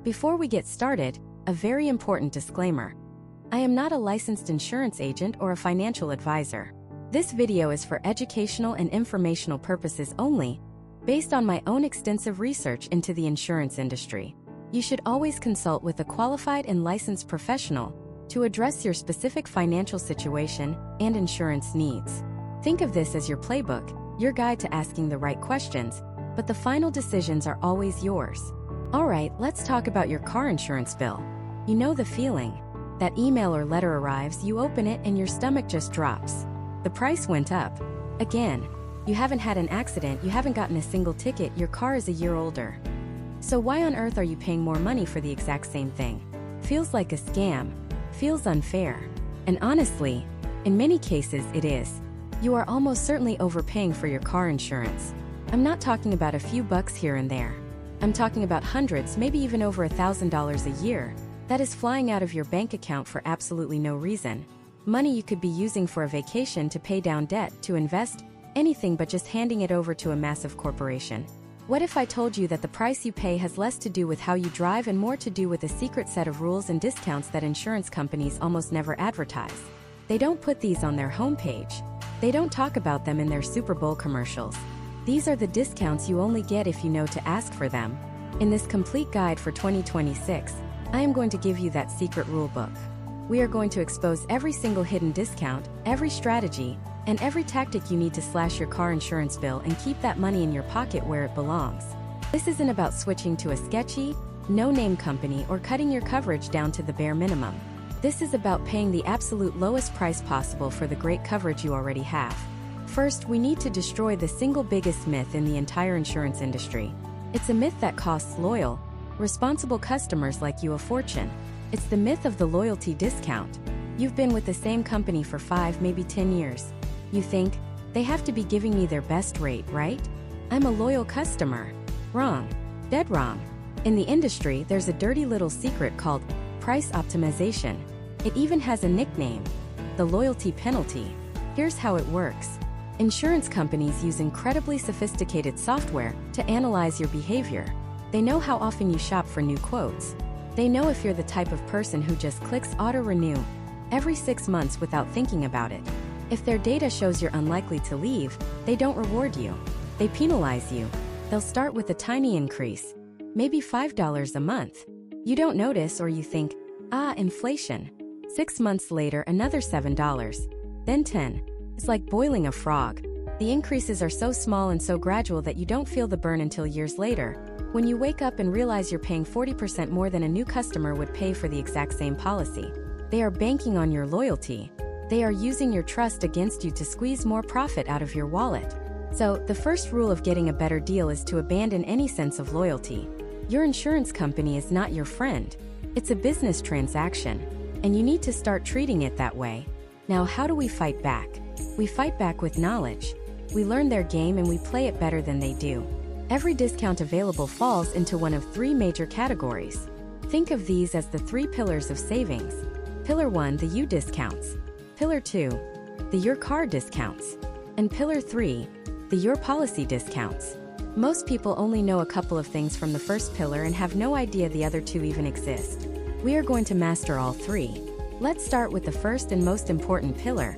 Before we get started, a very important disclaimer. I am not a licensed insurance agent or a financial advisor. This video is for educational and informational purposes only, based on my own extensive research into the insurance industry. You should always consult with a qualified and licensed professional to address your specific financial situation and insurance needs. Think of this as your playbook, your guide to asking the right questions, but the final decisions are always yours. Alright, let's talk about your car insurance bill. You know the feeling. That email or letter arrives, you open it and your stomach just drops. The price went up. Again, you haven't had an accident, you haven't gotten a single ticket, your car is a year older. So why on earth are you paying more money for the exact same thing? Feels like a scam. Feels unfair. And honestly, in many cases it is. You are almost certainly overpaying for your car insurance. I'm not talking about a few bucks here and there. I'm talking about hundreds, maybe even over $1,000 a year. That is flying out of your bank account for absolutely no reason. Money you could be using for a vacation, to pay down debt, to invest, anything but just handing it over to a massive corporation. What if I told you that the price you pay has less to do with how you drive and more to do with a secret set of rules and discounts that insurance companies almost never advertise? They don't put these on their homepage. They don't talk about them in their Super Bowl commercials. These are the discounts you only get if you know to ask for them. In this complete guide for 2026, I am going to give you that secret rule book. We are going to expose every single hidden discount, every strategy, and every tactic you need to slash your car insurance bill and keep that money in your pocket where it belongs. This isn't about switching to a sketchy, no-name company or cutting your coverage down to the bare minimum. This is about paying the absolute lowest price possible for the great coverage you already have. First, we need to destroy the single biggest myth in the entire insurance industry. It's a myth that costs loyal, responsible customers like you a fortune. It's the myth of the loyalty discount. You've been with the same company for 5, maybe 10 years. You think, they have to be giving me their best rate, right? I'm a loyal customer. Wrong. Dead wrong. In the industry, there's a dirty little secret called price optimization. It even has a nickname, the loyalty penalty. Here's how it works. Insurance companies use incredibly sophisticated software to analyze your behavior. They know how often you shop for new quotes. They know if you're the type of person who just clicks auto-renew every 6 months without thinking about it. If their data shows you're unlikely to leave, they don't reward you. They penalize you. They'll start with a tiny increase, maybe $5 a month. You don't notice, or you think, inflation. 6 months later, another $7, then 10. It's like boiling a frog. The increases are so small and so gradual that you don't feel the burn until years later, when you wake up and realize you're paying 40% more than a new customer would pay for the exact same policy. They are banking on your loyalty. They are using your trust against you to squeeze more profit out of your wallet. So, the first rule of getting a better deal is to abandon any sense of loyalty. Your insurance company is not your friend. It's a business transaction, and you need to start treating it that way. Now, how do we fight back? We fight back with knowledge. We learn their game and we play it better than they do. Every discount available falls into one of 3 major categories. Think of these as the 3 pillars of savings. Pillar 1, the you discounts. Pillar 2, the your car discounts. And Pillar 3, the your policy discounts. Most people only know a couple of things from the first pillar and have no idea the other 2 even exist. We are going to master all 3. Let's start with the first and most important pillar,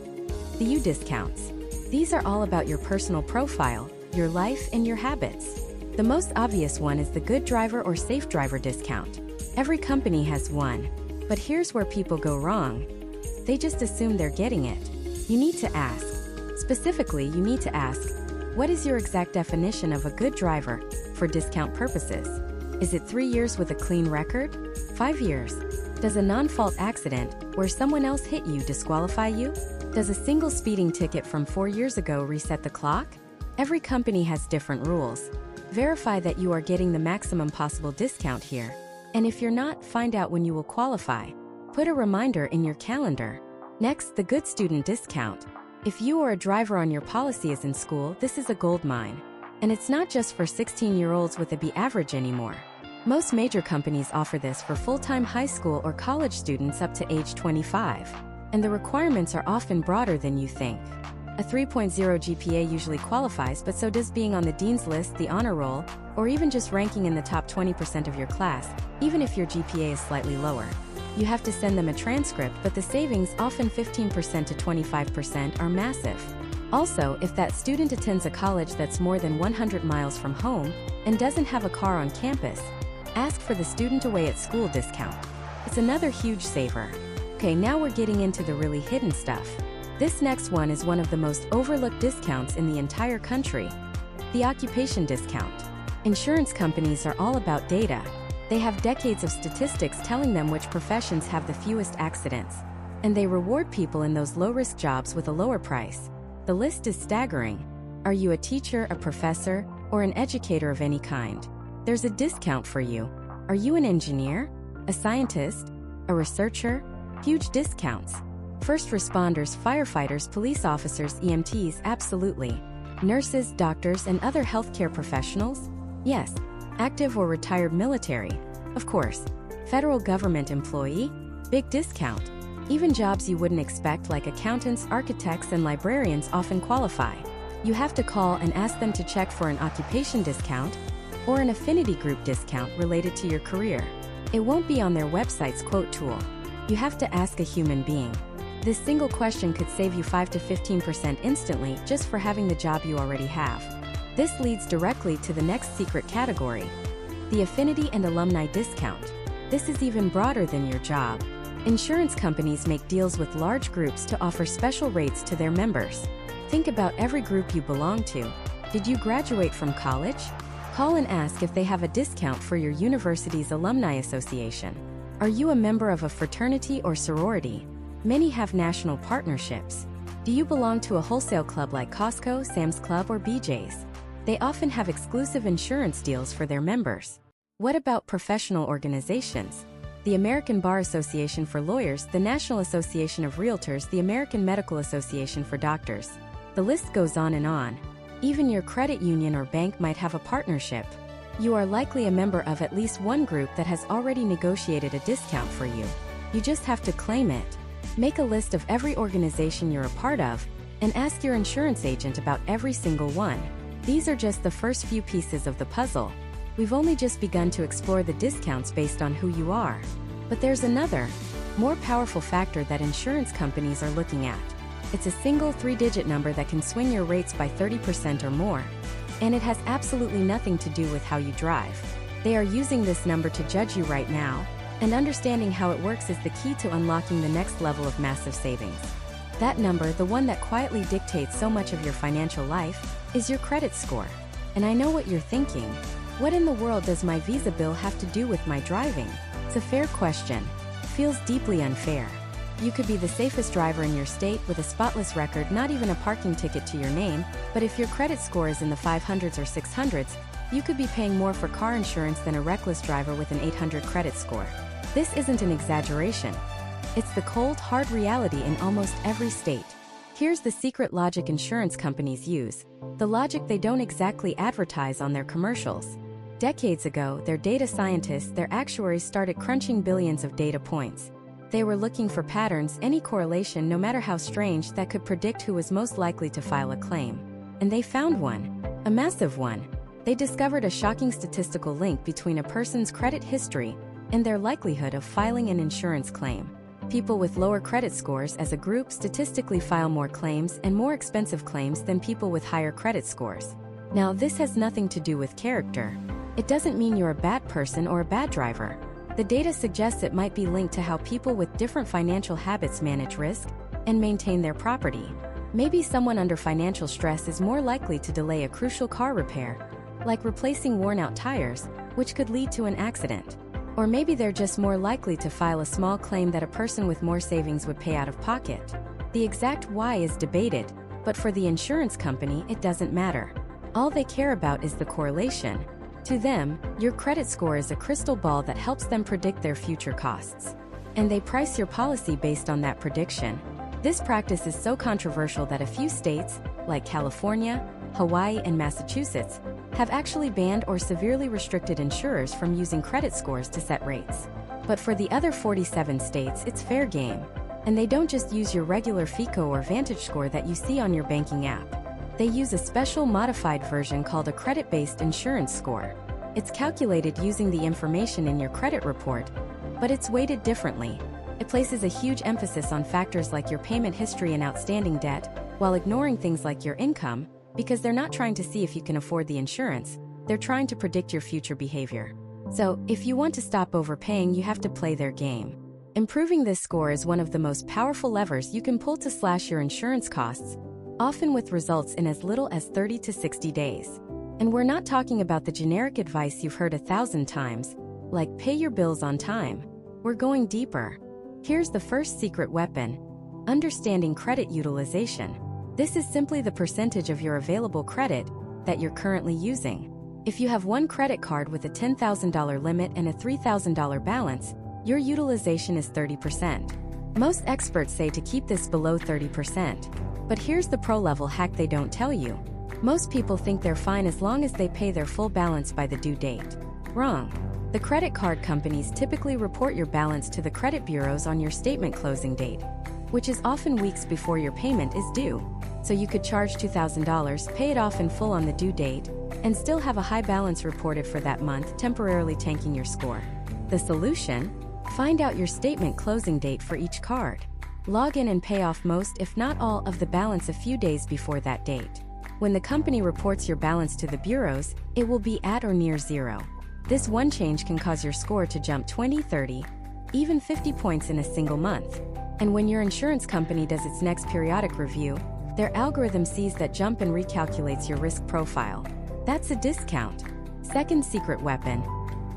the you discounts. These are all about your personal profile, your life, and your habits. The most obvious one is the good driver or safe driver discount. Every company has one. But here's where people go wrong. They just assume they're getting it. You need to ask. Specifically, you need to ask, what is your exact definition of a good driver for discount purposes? Is it 3 years with a clean record? 5 years? Does a non-fault accident where someone else hit you disqualify you? Does a single speeding ticket from 4 years ago reset the clock? Every company has different rules. Verify that you are getting the maximum possible discount here. And if you're not, find out when you will qualify. Put a reminder in your calendar. Next, the good student discount. If you or a driver on your policy is in school, this is a gold mine. And it's not just for 16-year-olds with a B average anymore. Most major companies offer this for full-time high school or college students up to age 25. And the requirements are often broader than you think. A 3.0 GPA usually qualifies, but so does being on the dean's list, the honor roll, or even just ranking in the top 20% of your class, even if your GPA is slightly lower. You have to send them a transcript, but the savings, often 15% to 25%, are massive. Also, if that student attends a college that's more than 100 miles from home and doesn't have a car on campus, ask for the student away at school discount. It's another huge saver. Okay, now we're getting into the really hidden stuff. This next one is one of the most overlooked discounts in the entire country: the occupation discount. Insurance companies are all about data. They have decades of statistics telling them which professions have the fewest accidents, and they reward people in those low-risk jobs with a lower price. The list is staggering. Are you a teacher, a professor, or an educator of any kind? There's a discount for you. Are you an engineer, a scientist, a researcher? Huge discounts. First responders, firefighters, police officers, EMTs, absolutely. Nurses, doctors, and other healthcare professionals? Yes. Active or retired military? Of course. Federal government employee? Big discount. Even jobs you wouldn't expect, like accountants, architects, and librarians, often qualify. You have to call and ask them to check for an occupation discount or an affinity group discount related to your career. It won't be on their website's quote tool. You have to ask a human being. This single question could save you 5 to 15% instantly just for having the job you already have. This leads directly to the next secret category: the affinity and alumni discount. This is even broader than your job. Insurance companies make deals with large groups to offer special rates to their members. Think about every group you belong to. Did you graduate from college? Call and ask if they have a discount for your university's alumni association. Are you a member of a fraternity or sorority? Many have national partnerships. Do you belong to a wholesale club like Costco, Sam's Club, or BJ's? They often have exclusive insurance deals for their members. What about professional organizations? The American Bar Association for lawyers, the National Association of Realtors, the American Medical Association for doctors. The list goes on and on. Even your credit union or bank might have a partnership. You are likely a member of at least one group that has already negotiated a discount for you. You just have to claim it. Make a list of every organization you're a part of and ask your insurance agent about every single one. These are just the first few pieces of the puzzle. We've only just begun to explore the discounts based on who you are. But there's another, more powerful factor that insurance companies are looking at. It's a single 3-digit number that can swing your rates by 30% or more. And it has absolutely nothing to do with how you drive. They are using this number to judge you right now, and understanding how it works is the key to unlocking the next level of massive savings. That number, the one that quietly dictates so much of your financial life, is your credit score. And I know what you're thinking. What in the world does my Visa bill have to do with my driving? It's a fair question. Feels deeply unfair. You could be the safest driver in your state with a spotless record, not even a parking ticket to your name, but if your credit score is in the 500s or 600s, you could be paying more for car insurance than a reckless driver with an 800 credit score. This isn't an exaggeration. It's the cold, hard reality in almost every state. Here's the secret logic insurance companies use, the logic they don't exactly advertise on their commercials. Decades ago, their data scientists, their actuaries started crunching billions of data points. They were looking for patterns, any correlation, no matter how strange, that could predict who was most likely to file a claim. And they found one. A massive one. They discovered a shocking statistical link between a person's credit history and their likelihood of filing an insurance claim. People with lower credit scores as a group statistically file more claims and more expensive claims than people with higher credit scores. Now, this has nothing to do with character. It doesn't mean you're a bad person or a bad driver. The data suggests it might be linked to how people with different financial habits manage risk and maintain their property. Maybe someone under financial stress is more likely to delay a crucial car repair, like replacing worn-out tires, which could lead to an accident. Or maybe they're just more likely to file a small claim that a person with more savings would pay out of pocket. The exact why is debated, but for the insurance company, it doesn't matter. All they care about is the correlation. To them, your credit score is a crystal ball that helps them predict their future costs. And they price your policy based on that prediction. This practice is so controversial that a few states, like California, Hawaii, and Massachusetts, have actually banned or severely restricted insurers from using credit scores to set rates. But for the other 47 states, it's fair game. And they don't just use your regular FICO or Vantage score that you see on your banking app. They use a special modified version called a credit-based insurance score. It's calculated using the information in your credit report, but it's weighted differently. It places a huge emphasis on factors like your payment history and outstanding debt, while ignoring things like your income, because they're not trying to see if you can afford the insurance, they're trying to predict your future behavior. So, if you want to stop overpaying, you have to play their game. Improving this score is one of the most powerful levers you can pull to slash your insurance costs, often with results in as little as 30 to 60 days. And we're not talking about the generic advice you've heard 1,000 times, like pay your bills on time. We're going deeper. Here's the first secret weapon: understanding credit utilization. This is simply the percentage of your available credit that you're currently using. If you have one credit card with a $10,000 limit and a $3,000 balance, your utilization is 30%. Most experts say to keep this below 30%. But here's the pro-level hack they don't tell you. Most people think they're fine as long as they pay their full balance by the due date. Wrong. The credit card companies typically report your balance to the credit bureaus on your statement closing date, which is often weeks before your payment is due. So you could charge $2,000, pay it off in full on the due date, and still have a high balance reported for that month, temporarily tanking your score. The solution? Find out your statement closing date for each card. Log in and pay off most, if not all, of the balance a few days before that date. When the company reports your balance to the bureaus, it will be at or near zero. This one change can cause your score to jump 20, 30, even 50 points in a single month. And when your insurance company does its next periodic review, their algorithm sees that jump and recalculates your risk profile. That's a discount. Second secret weapon: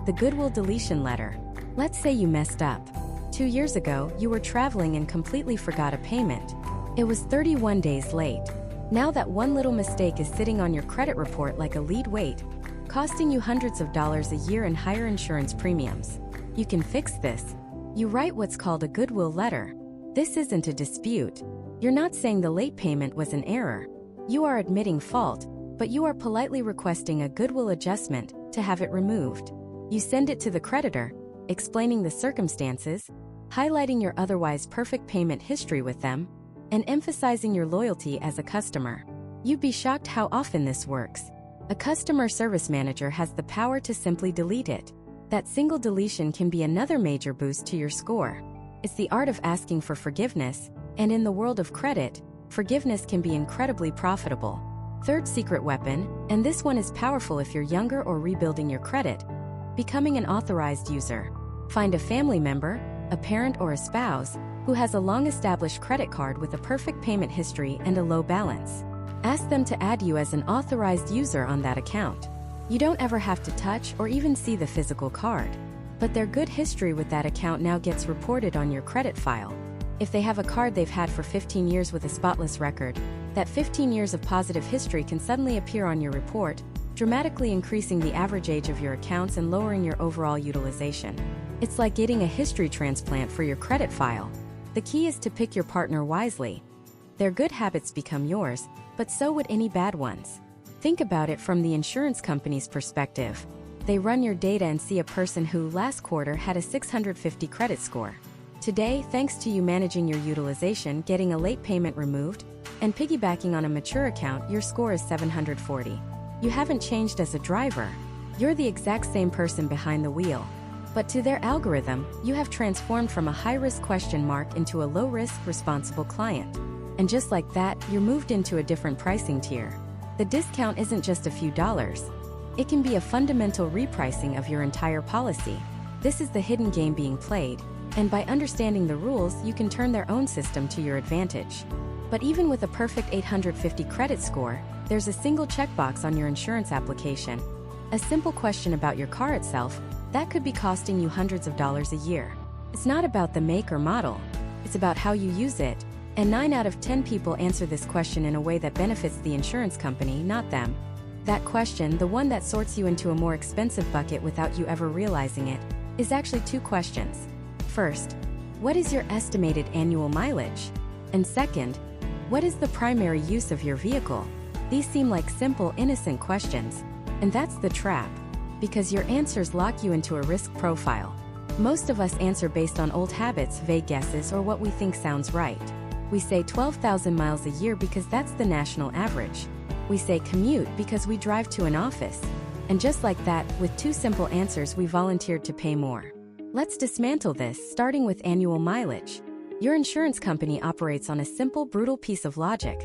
the goodwill deletion letter. Let's say you messed up. 2 years ago, you were traveling and completely forgot a payment. It was 31 days late. Now that one little mistake is sitting on your credit report like a lead weight, costing you hundreds of dollars a year in higher insurance premiums. You can fix this. You write what's called a goodwill letter. This isn't a dispute. You're not saying the late payment was an error. You are admitting fault, but you are politely requesting a goodwill adjustment to have it removed. You send it to the creditor, explaining the circumstances, highlighting your otherwise perfect payment history with them, and emphasizing your loyalty as a customer. You'd be shocked how often this works. A customer service manager has the power to simply delete it. That single deletion can be another major boost to your score. It's the art of asking for forgiveness, and in the world of credit, forgiveness can be incredibly profitable. Third secret weapon, and this one is powerful if you're younger or rebuilding your credit: becoming an authorized user. Find a family member, a parent or a spouse, who has a long-established credit card with a perfect payment history and a low balance. Ask them to add you as an authorized user on that account. You don't ever have to touch or even see the physical card. But their good history with that account now gets reported on your credit file. If they have a card they've had for 15 years with a spotless record, that 15 years of positive history can suddenly appear on your report, dramatically increasing the average age of your accounts and lowering your overall utilization. It's like getting a history transplant for your credit file. The key is to pick your partner wisely. Their good habits become yours, but so would any bad ones. Think about it from the insurance company's perspective. They run your data and see a person who last quarter had a 650 credit score. Today, thanks to you managing your utilization, getting a late payment removed, and piggybacking on a mature account, your score is 740. You haven't changed as a driver. You're the exact same person behind the wheel. But to their algorithm, you have transformed from a high-risk question mark into a low-risk, responsible client. And just like that, you're moved into a different pricing tier. The discount isn't just a few dollars. It can be a fundamental repricing of your entire policy. This is the hidden game being played, and by understanding the rules, you can turn their own system to your advantage. But even with a perfect 850 credit score, there's a single checkbox on your insurance application. A simple question about your car itself, that could be costing you hundreds of dollars a year. It's not about the make or model. It's about how you use it. And 9 out of 10 people answer this question in a way that benefits the insurance company, not them. That question, the one that sorts you into a more expensive bucket without you ever realizing it, is actually 2 questions. First, what is your estimated annual mileage? And second, what is the primary use of your vehicle? These seem like simple, innocent questions. And that's the trap. Because your answers lock you into a risk profile. Most of us answer based on old habits, vague guesses, or what we think sounds right. We say 12,000 miles a year because that's the national average. We say commute because we drive to an office. And just like that, with two simple answers, we volunteered to pay more. Let's dismantle this, starting with annual mileage. Your insurance company operates on a simple, brutal piece of logic.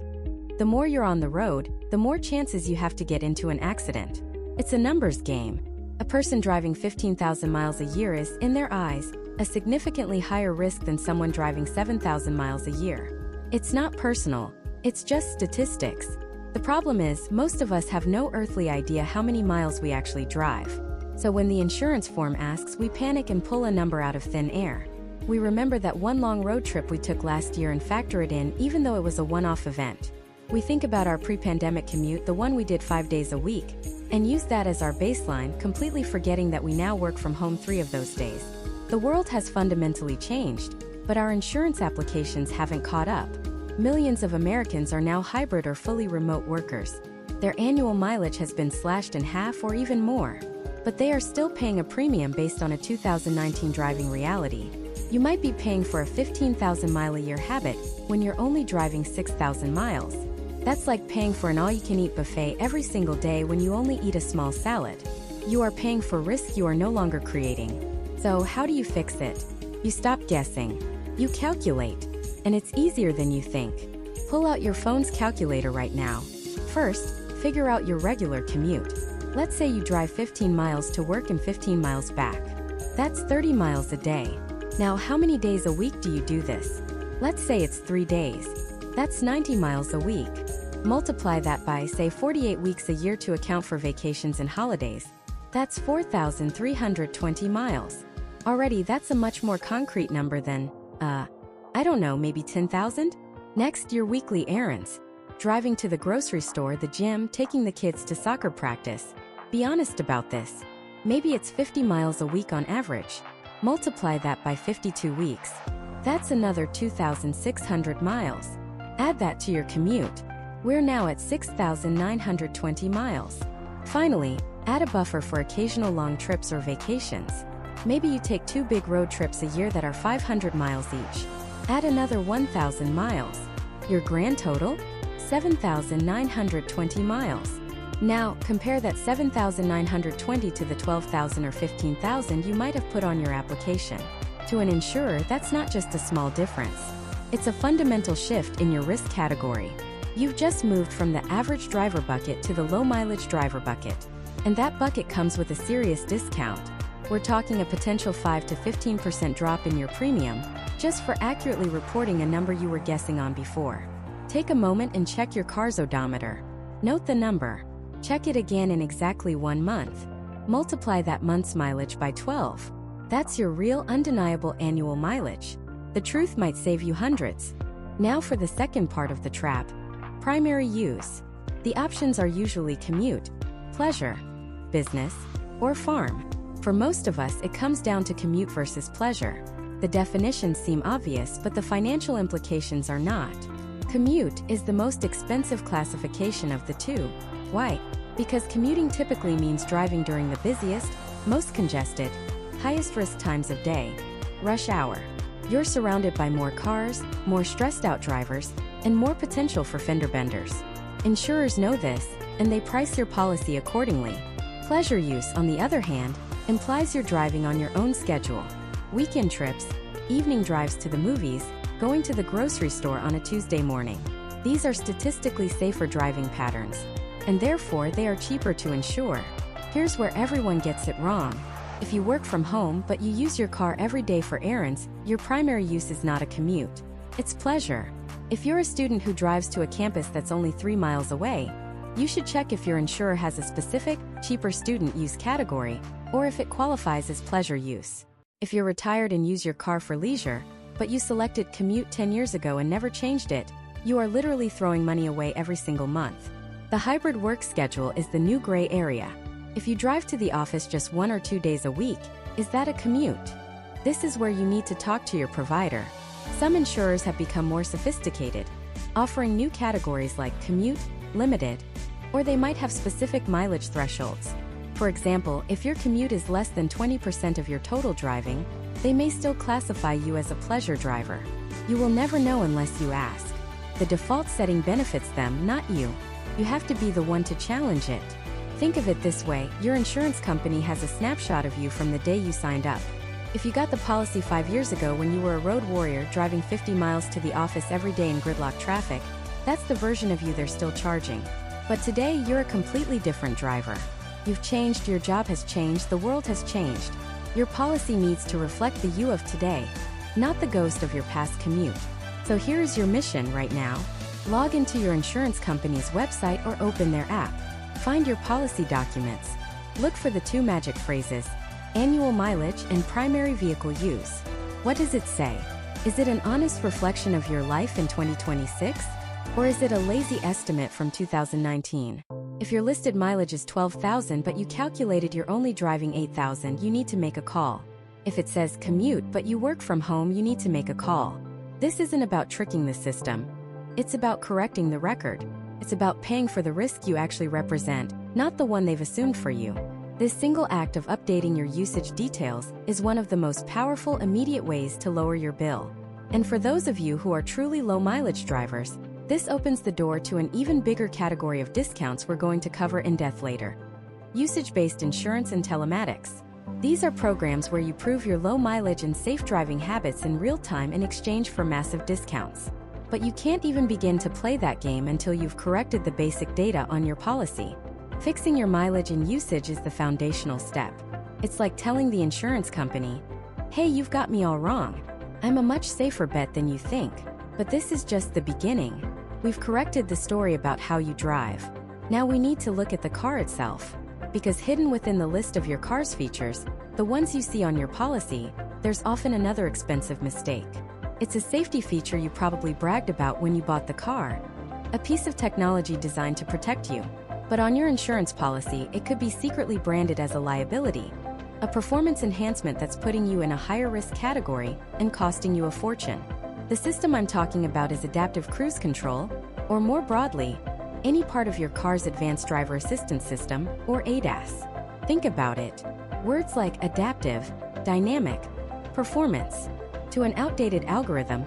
The more you're on the road, the more chances you have to get into an accident. It's a numbers game. A person driving 15,000 miles a year is, in their eyes, a significantly higher risk than someone driving 7,000 miles a year. It's not personal, it's just statistics. The problem is, most of us have no earthly idea how many miles we actually drive. So when the insurance form asks, we panic and pull a number out of thin air. We remember that one long road trip we took last year and factor it in, even though it was a one-off event. We think about our pre-pandemic commute, the one we did 5 days a week, and use that as our baseline, completely forgetting that we now work from home 3 of those days. The world has fundamentally changed, but our insurance applications haven't caught up. Millions of Americans are now hybrid or fully remote workers. Their annual mileage has been slashed in half or even more. But they are still paying a premium based on a 2019 driving reality. You might be paying for a 15,000-mile-a-year habit when you're only driving 6,000 miles. That's like paying for an all-you-can-eat buffet every single day when you only eat a small salad. You are paying for risk you are no longer creating. So how do you fix it? You stop guessing. You calculate. And it's easier than you think. Pull out your phone's calculator right now. First, figure out your regular commute. Let's say you drive 15 miles to work and 15 miles back. That's 30 miles a day. Now, how many days a week do you do this? Let's say it's 3 days. That's 90 miles a week. Multiply that by, say, 48 weeks a year to account for vacations and holidays. That's 4,320 miles. Already, that's a much more concrete number than, I don't know, maybe 10,000? Next, your weekly errands. Driving to the grocery store, the gym, taking the kids to soccer practice. Be honest about this. Maybe it's 50 miles a week on average. Multiply that by 52 weeks. That's another 2,600 miles. Add that to your commute. We're now at 6,920 miles. Finally, add a buffer for occasional long trips or vacations. Maybe you take 2 big road trips a year that are 500 miles each. Add another 1,000 miles. Your grand total? 7,920 miles. Now, compare that 7,920 to the 12,000 or 15,000 you might have put on your application. To an insurer, that's not just a small difference. It's a fundamental shift in your risk category. You've just moved from the average driver bucket to the low-mileage driver bucket. And that bucket comes with a serious discount. We're talking a potential 5 to 15% drop in your premium, just for accurately reporting a number you were guessing on before. Take a moment and check your car's odometer. Note the number. Check it again in exactly 1 month. Multiply that month's mileage by 12. That's your real, undeniable annual mileage. The truth might save you hundreds. Now for the second part of the trap. Primary use. The options are usually commute, pleasure, business, or farm. For most of us, it comes down to commute versus pleasure. The definitions seem obvious, but the financial implications are not. Commute is the most expensive classification of the two. Why? Because commuting typically means driving during the busiest, most congested, highest risk times of day. Rush hour. You're surrounded by more cars, more stressed out drivers, and more potential for fender benders. Insurers know this, and they price your policy accordingly. Pleasure use, on the other hand, implies you're driving on your own schedule. Weekend trips, evening drives to the movies, going to the grocery store on a Tuesday morning. These are statistically safer driving patterns, and therefore they are cheaper to insure. Here's where everyone gets it wrong. If you work from home but you use your car every day for errands, your primary use is not a commute. It's pleasure. If you're a student who drives to a campus that's only 3 miles away, you should check if your insurer has a specific, cheaper student use category, or if it qualifies as pleasure use. If you're retired and use your car for leisure, but you selected commute 10 years ago and never changed it, you are literally throwing money away every single month. The hybrid work schedule is the new gray area. If you drive to the office just 1 or 2 days a week, is that a commute? This is where you need to talk to your provider. Some insurers have become more sophisticated, offering new categories like commute, limited, or they might have specific mileage thresholds. For example, if your commute is less than 20% of your total driving, They may still classify you as a pleasure driver. You will never know unless you ask. The default setting benefits them, not you. You have to be the one to challenge it. Think of it this way, your insurance company has a snapshot of you from the day you signed up. If you got the policy 5 years ago when you were a road warrior driving 50 miles to the office every day in gridlock traffic, that's the version of you they're still charging. But today, you're a completely different driver. You've changed, your job has changed, the world has changed. Your policy needs to reflect the you of today, not the ghost of your past commute. So here's your mission right now. Log into your insurance company's website or open their app. Find your policy documents. Look for the 2 magic phrases, annual mileage and primary vehicle use. What does it say? Is it an honest reflection of your life in 2026? Or is it a lazy estimate from 2019? If your listed mileage is 12,000 but you calculated you're only driving 8,000, you need to make a call. If it says commute but you work from home, you need to make a call. This isn't about tricking the system. It's about correcting the record. It's about paying for the risk you actually represent, not the one they've assumed for you. This single act of updating your usage details is one of the most powerful immediate ways to lower your bill. And for those of you who are truly low-mileage drivers, this opens the door to an even bigger category of discounts we're going to cover in depth later. Usage-based insurance and telematics. These are programs where you prove your low mileage and safe driving habits in real time in exchange for massive discounts. But you can't even begin to play that game until you've corrected the basic data on your policy. Fixing your mileage and usage is the foundational step. It's like telling the insurance company, hey, you've got me all wrong. I'm a much safer bet than you think. But this is just the beginning. We've corrected the story about how you drive. Now we need to look at the car itself. Because hidden within the list of your car's features, the ones you see on your policy, there's often another expensive mistake. It's a safety feature you probably bragged about when you bought the car. A piece of technology designed to protect you. But on your insurance policy, it could be secretly branded as a liability. A performance enhancement that's putting you in a higher risk category and costing you a fortune. The system I'm talking about is adaptive cruise control, or more broadly, any part of your car's advanced driver assistance system, or ADAS. Think about it. Words like adaptive, dynamic, performance. To an outdated algorithm,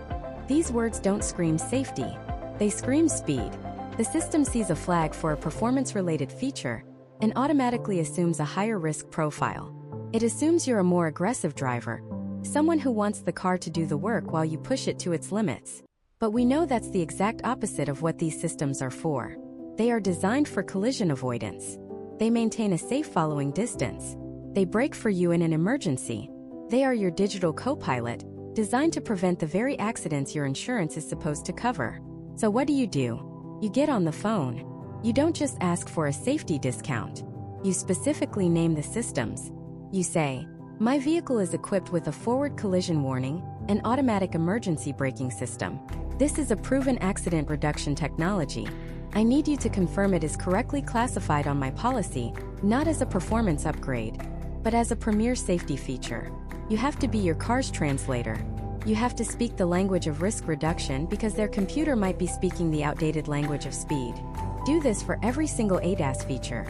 these words don't scream safety. They scream speed. The system sees a flag for a performance-related feature and automatically assumes a higher risk profile. It assumes you're a more aggressive driver, someone who wants the car to do the work while you push it to its limits. But we know that's the exact opposite of what these systems are for. They are designed for collision avoidance. They maintain a safe following distance. They brake for you in an emergency. They are your digital co-pilot, designed to prevent the very accidents your insurance is supposed to cover. So what do? You get on the phone. You don't just ask for a safety discount. You specifically name the systems. You say, my vehicle is equipped with a forward collision warning, an automatic emergency braking system. This is a proven accident reduction technology. I need you to confirm it is correctly classified on my policy, not as a performance upgrade, but as a premier safety feature. You have to be your car's translator. You have to speak the language of risk reduction because their computer might be speaking the outdated language of speed. Do this for every single ADAS feature.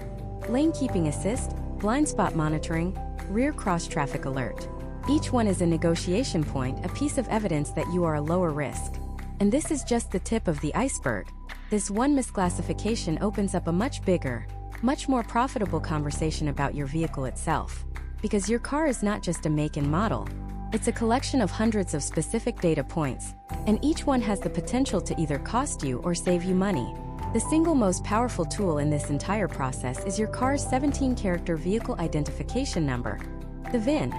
Lane keeping assist, blind spot monitoring, rear cross-traffic alert. Each one is a negotiation point, a piece of evidence that you are a lower risk. And this is just the tip of the iceberg. This one misclassification opens up a much bigger, much more profitable conversation about your vehicle itself. Because your car is not just a make and model. It's a collection of hundreds of specific data points, and each one has the potential to either cost you or save you money. The single most powerful tool in this entire process is your car's 17-character vehicle identification number, the VIN.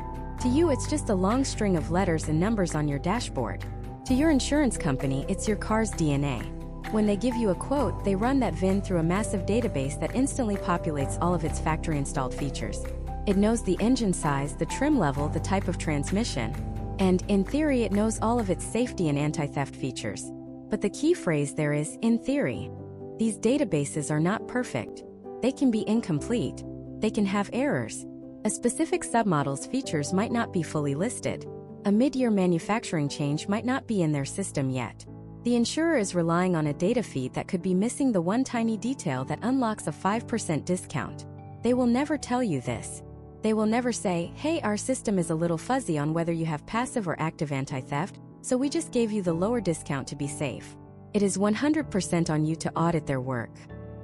To you, it's just a long string of letters and numbers on your dashboard. To your insurance company, it's your car's DNA. When they give you a quote, they run that VIN through a massive database that instantly populates all of its factory-installed features. It knows the engine size, the trim level, the type of transmission, and, in theory, it knows all of its safety and anti-theft features. But the key phrase there is, in theory. These databases are not perfect. They can be incomplete. They can have errors. A specific submodel's features might not be fully listed. A mid-year manufacturing change might not be in their system yet. The insurer is relying on a data feed that could be missing the one tiny detail that unlocks a 5% discount. They will never tell you this. They will never say, hey, our system is a little fuzzy on whether you have passive or active anti-theft, so we just gave you the lower discount to be safe. It is 100% on you to audit their work.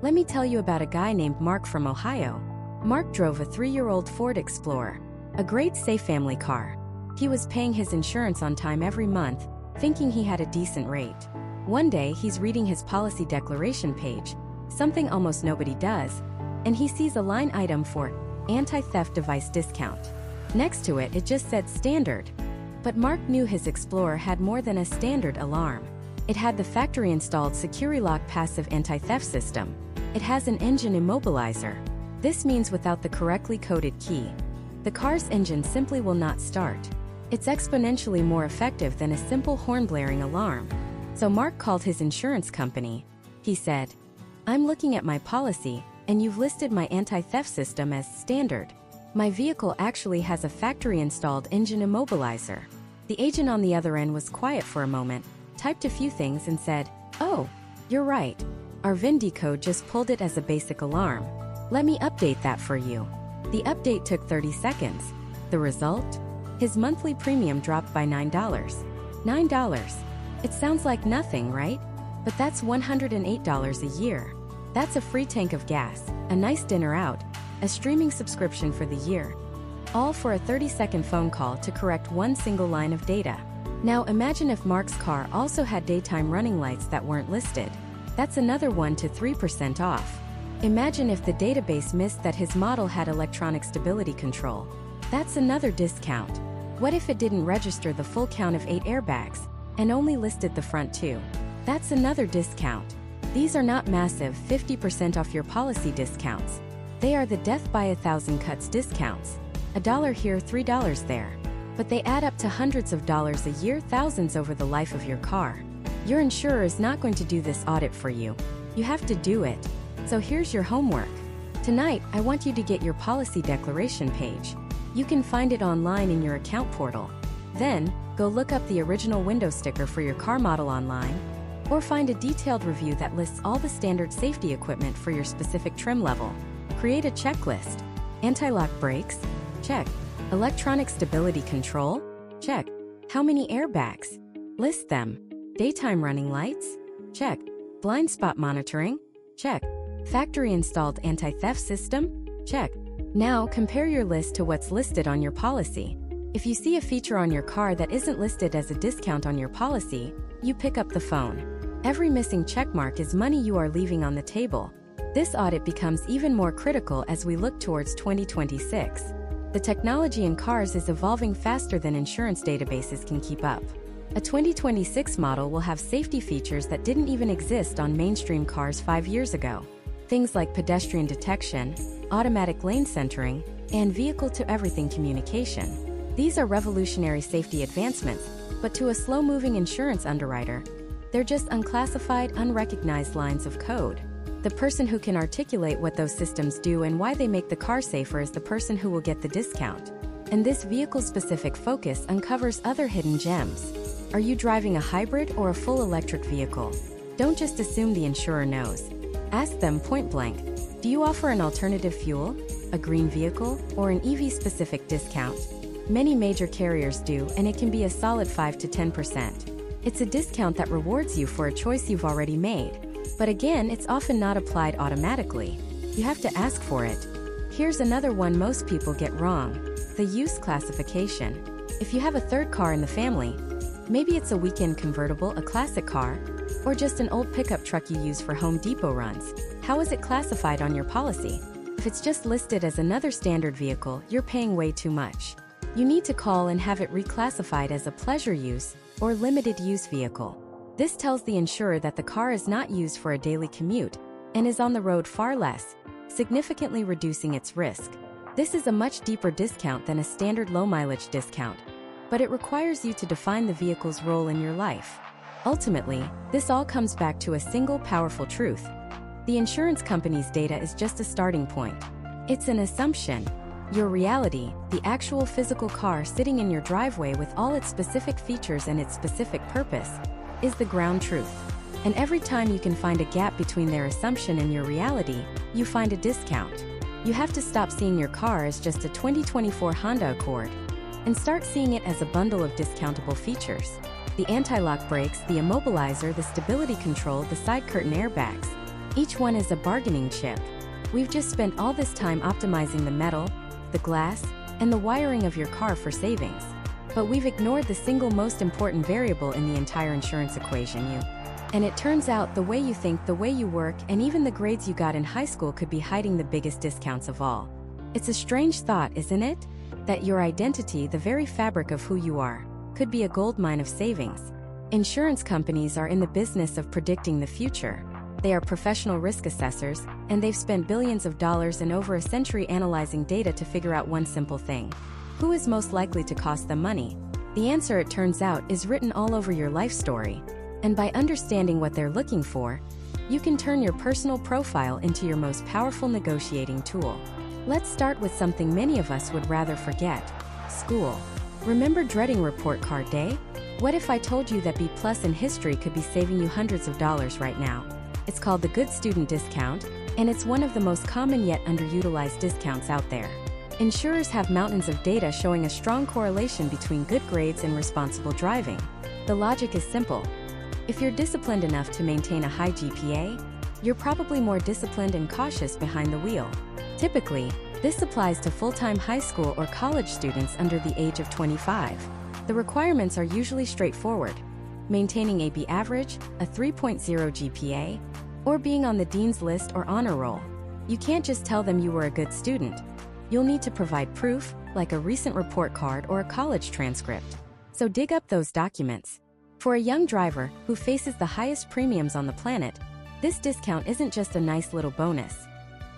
Let me tell you about a guy named Mark from Ohio. Mark drove a 3-year-old Ford Explorer, a great safe family car. He was paying his insurance on time every month, thinking he had a decent rate. One day, he's reading his policy declaration page, something almost nobody does, and he sees a line item for anti-theft device discount. Next to it, it just said standard. But Mark knew his Explorer had more than a standard alarm. It had the factory-installed SecuriLock passive anti-theft system. It has an engine immobilizer. This means without the correctly coded key, the car's engine simply will not start. It's exponentially more effective than a simple horn-blaring alarm. So Mark called his insurance company. He said, "I'm looking at my policy, and you've listed my anti-theft system as standard. My vehicle actually has a factory-installed engine immobilizer." The agent on the other end was quiet for a moment, typed a few things and said, "Oh, you're right. Our VIN code just pulled it as a basic alarm. Let me update that for you." The update took 30 seconds. The result? His monthly premium dropped by $9. $9. It sounds like nothing, right? But that's $108 a year. That's a free tank of gas, a nice dinner out, a streaming subscription for the year. All for a 30-second phone call to correct one single line of data. Now imagine if Mark's car also had daytime running lights that weren't listed. That's another 1 to 3% off. Imagine if the database missed that his model had electronic stability control. That's another discount. What if it didn't register the full count of 8 airbags, and only listed the front 2? That's another discount. These are not massive 50% off your policy discounts. They are the death by 1,000 cuts discounts. $1 here, $3 there. But they add up to hundreds of dollars a year, thousands over the life of your car. Your insurer is not going to do this audit for you. You have to do it. So here's your homework. Tonight, I want you to get your policy declaration page. You can find it online in your account portal. Then, go look up the original window sticker for your car model online, or find a detailed review that lists all the standard safety equipment for your specific trim level. Create a checklist. Anti-lock brakes? Check. Electronic stability control? Check. How many airbags? List them. Daytime running lights? Check. Blind spot monitoring? Check. Factory-installed anti-theft system? Check. Now compare your list to what's listed on your policy. If you see a feature on your car that isn't listed as a discount on your policy, you pick up the phone. Every missing checkmark is money you are leaving on the table. This audit becomes even more critical as we look towards 2026. The technology in cars is evolving faster than insurance databases can keep up. A 2026 model will have safety features that didn't even exist on mainstream cars 5 years ago. Things like pedestrian detection, automatic lane centering, and vehicle-to-everything communication. These are revolutionary safety advancements, but to a slow-moving insurance underwriter, they're just unclassified, unrecognized lines of code. The person who can articulate what those systems do and why they make the car safer is the person who will get the discount. And this vehicle-specific focus uncovers other hidden gems. Are you driving a hybrid or a full electric vehicle? Don't just assume the insurer knows. Ask them point blank, do you offer an alternative fuel, a green vehicle, or an EV-specific discount? Many major carriers do, and it can be a solid 5 to 10%. It's a discount that rewards you for a choice you've already made. But again, it's often not applied automatically. You have to ask for it. Here's another one most people get wrong: the use classification. If you have a third car in the family, maybe it's a weekend convertible, a classic car, or just an old pickup truck you use for Home Depot runs, how is it classified on your policy? If it's just listed as another standard vehicle, you're paying way too much. You need to call and have it reclassified as a pleasure use or limited use vehicle. This tells the insurer that the car is not used for a daily commute and is on the road far less, significantly reducing its risk. This is a much deeper discount than a standard low-mileage discount, but it requires you to define the vehicle's role in your life. Ultimately, this all comes back to a single powerful truth. The insurance company's data is just a starting point. It's an assumption. Your reality, the actual physical car sitting in your driveway with all its specific features and its specific purpose, is the ground truth. And every time you can find a gap between their assumption and your reality, you find a discount. You have to stop seeing your car as just a 2024 Honda Accord and start seeing it as a bundle of discountable features. The anti-lock brakes, the immobilizer, the stability control, the side curtain airbags. Each one is a bargaining chip. We've just spent all this time optimizing the metal, the glass, and the wiring of your car for savings. But we've ignored the single most important variable in the entire insurance equation, you. And it turns out the way you think, the way you work, and even the grades you got in high school could be hiding the biggest discounts of all. It's a strange thought, isn't it? That your identity, the very fabric of who you are, could be a goldmine of savings. Insurance companies are in the business of predicting the future. They are professional risk assessors, and they've spent billions of dollars and over a century analyzing data to figure out one simple thing. Who is most likely to cost them money? The answer, it turns out, is written all over your life story. And by understanding what they're looking for, you can turn your personal profile into your most powerful negotiating tool. Let's start with something many of us would rather forget: school. Remember dreading report card day? What if I told you that B+ in history could be saving you hundreds of dollars right now? It's called the Good Student Discount, and it's one of the most common yet underutilized discounts out there. Insurers have mountains of data showing a strong correlation between good grades and responsible driving. The logic is simple. If you're disciplined enough to maintain a high GPA, you're probably more disciplined and cautious behind the wheel. Typically, this applies to full-time high school or college students under the age of 25. The requirements are usually straightforward: maintaining a B average, a 3.0 GPA, or being on the dean's list or honor roll. You can't just tell them you were a good student. You'll need to provide proof, like a recent report card or a college transcript. So dig up those documents. For a young driver who faces the highest premiums on the planet, this discount isn't just a nice little bonus.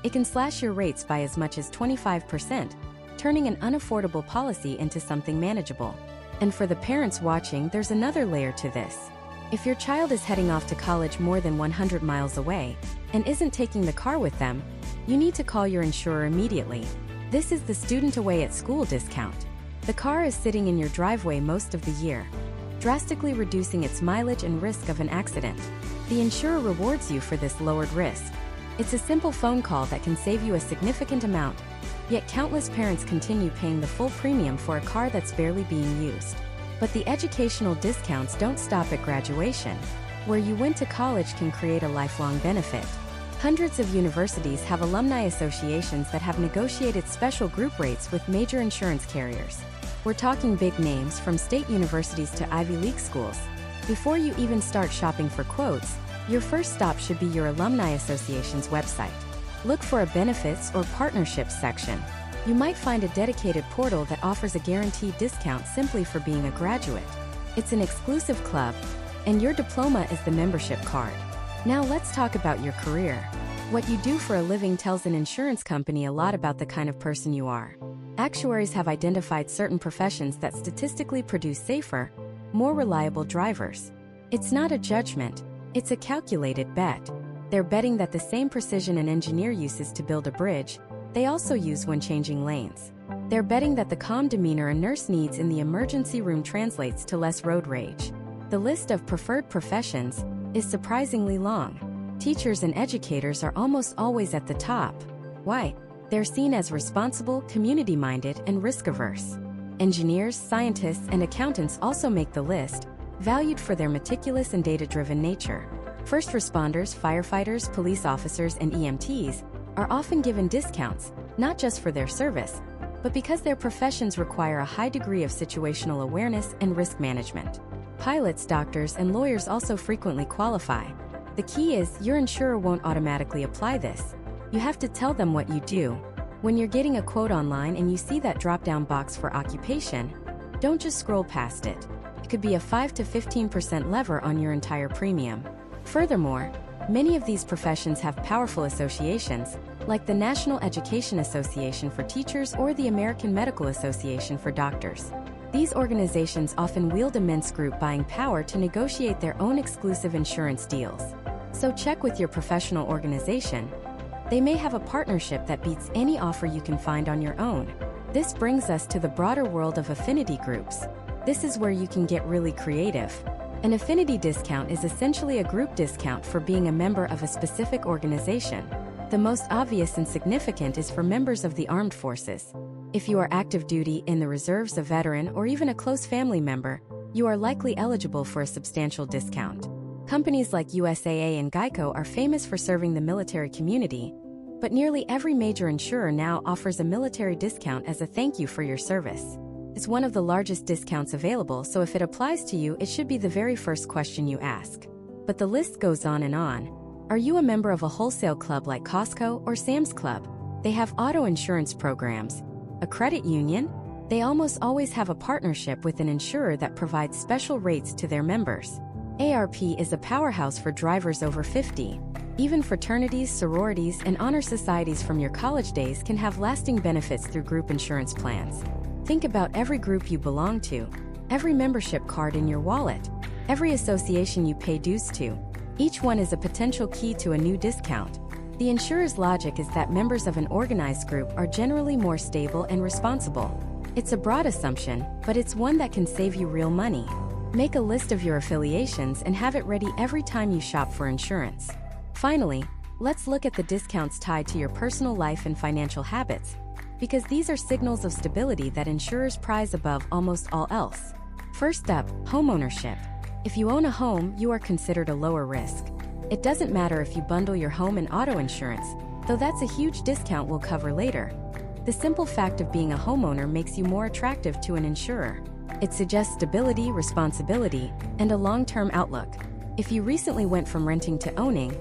It can slash your rates by as much as 25%, turning an unaffordable policy into something manageable. And for the parents watching, there's another layer to this. If your child is heading off to college more than 100 miles away and isn't taking the car with them, you need to call your insurer immediately. This is the student away at school discount. The car is sitting in your driveway most of the year, drastically reducing its mileage and risk of an accident. The insurer rewards you for this lowered risk. It's a simple phone call that can save you a significant amount, yet countless parents continue paying the full premium for a car that's barely being used. But the educational discounts don't stop at graduation. Where you went to college can create a lifelong benefit. Hundreds of universities have alumni associations that have negotiated special group rates with major insurance carriers. We're talking big names from state universities to Ivy League schools. Before you even start shopping for quotes, your first stop should be your alumni association's website. Look for a benefits or partnerships section. You might find a dedicated portal that offers a guaranteed discount simply for being a graduate. It's an exclusive club, and your diploma is the membership card. Now let's talk about your career. What you do for a living tells an insurance company a lot about the kind of person you are. Actuaries have identified certain professions that statistically produce safer, more reliable drivers. It's not a judgment. It's a calculated bet. They're betting that the same precision an engineer uses to build a bridge, they also use when changing lanes. They're betting that the calm demeanor a nurse needs in the emergency room translates to less road rage. The list of preferred professions is surprisingly long. Teachers and educators are almost always at the top. Why? They're seen as responsible, community-minded, and risk-averse. Engineers, scientists, and accountants also make the list, valued for their meticulous and data-driven nature. First responders, firefighters, police officers, and EMTs are often given discounts, not just for their service, but because their professions require a high degree of situational awareness and risk management. Pilots, doctors, and lawyers also frequently qualify. The key is, your insurer won't automatically apply this. You have to tell them what you do. When you're getting a quote online and you see that drop-down box for occupation, don't just scroll past it. It could be a 5 to 15% lever on your entire premium. Furthermore, many of these professions have powerful associations, like the National Education Association for Teachers or the American Medical Association for Doctors. These organizations often wield immense group buying power to negotiate their own exclusive insurance deals. So check with your professional organization. They may have a partnership that beats any offer you can find on your own. This brings us to the broader world of affinity groups. This is where you can get really creative. An affinity discount is essentially a group discount for being a member of a specific organization. The most obvious and significant is for members of the armed forces. If you are active duty in the reserves, a veteran, or even a close family member, you are likely eligible for a substantial discount. Companies like USAA and Geico are famous for serving the military community, but nearly every major insurer now offers a military discount as a thank you for your service. It's one of the largest discounts available, so if it applies to you, it should be the very first question you ask. But the list goes on and on. Are you a member of a wholesale club like Costco or Sam's Club? They have auto insurance programs. A credit union? They almost always have a partnership with an insurer that provides special rates to their members. ARP is a powerhouse for drivers over 50. Even fraternities, sororities, and honor societies from your college days can have lasting benefits through group insurance plans. Think about every group you belong to, every membership card in your wallet, every association you pay dues to. Each one is a potential key to a new discount. The insurer's logic is that members of an organized group are generally more stable and responsible. It's a broad assumption, but it's one that can save you real money. Make a list of your affiliations and have it ready every time you shop for insurance. Finally, let's look at the discounts tied to your personal life and financial habits, because these are signals of stability that insurers prize above almost all else. First up, homeownership. If you own a home, you are considered a lower risk. It doesn't matter if you bundle your home and auto insurance, though that's a huge discount we'll cover later. The simple fact of being a homeowner makes you more attractive to an insurer. It suggests stability, responsibility, and a long-term outlook. If you recently went from renting to owning,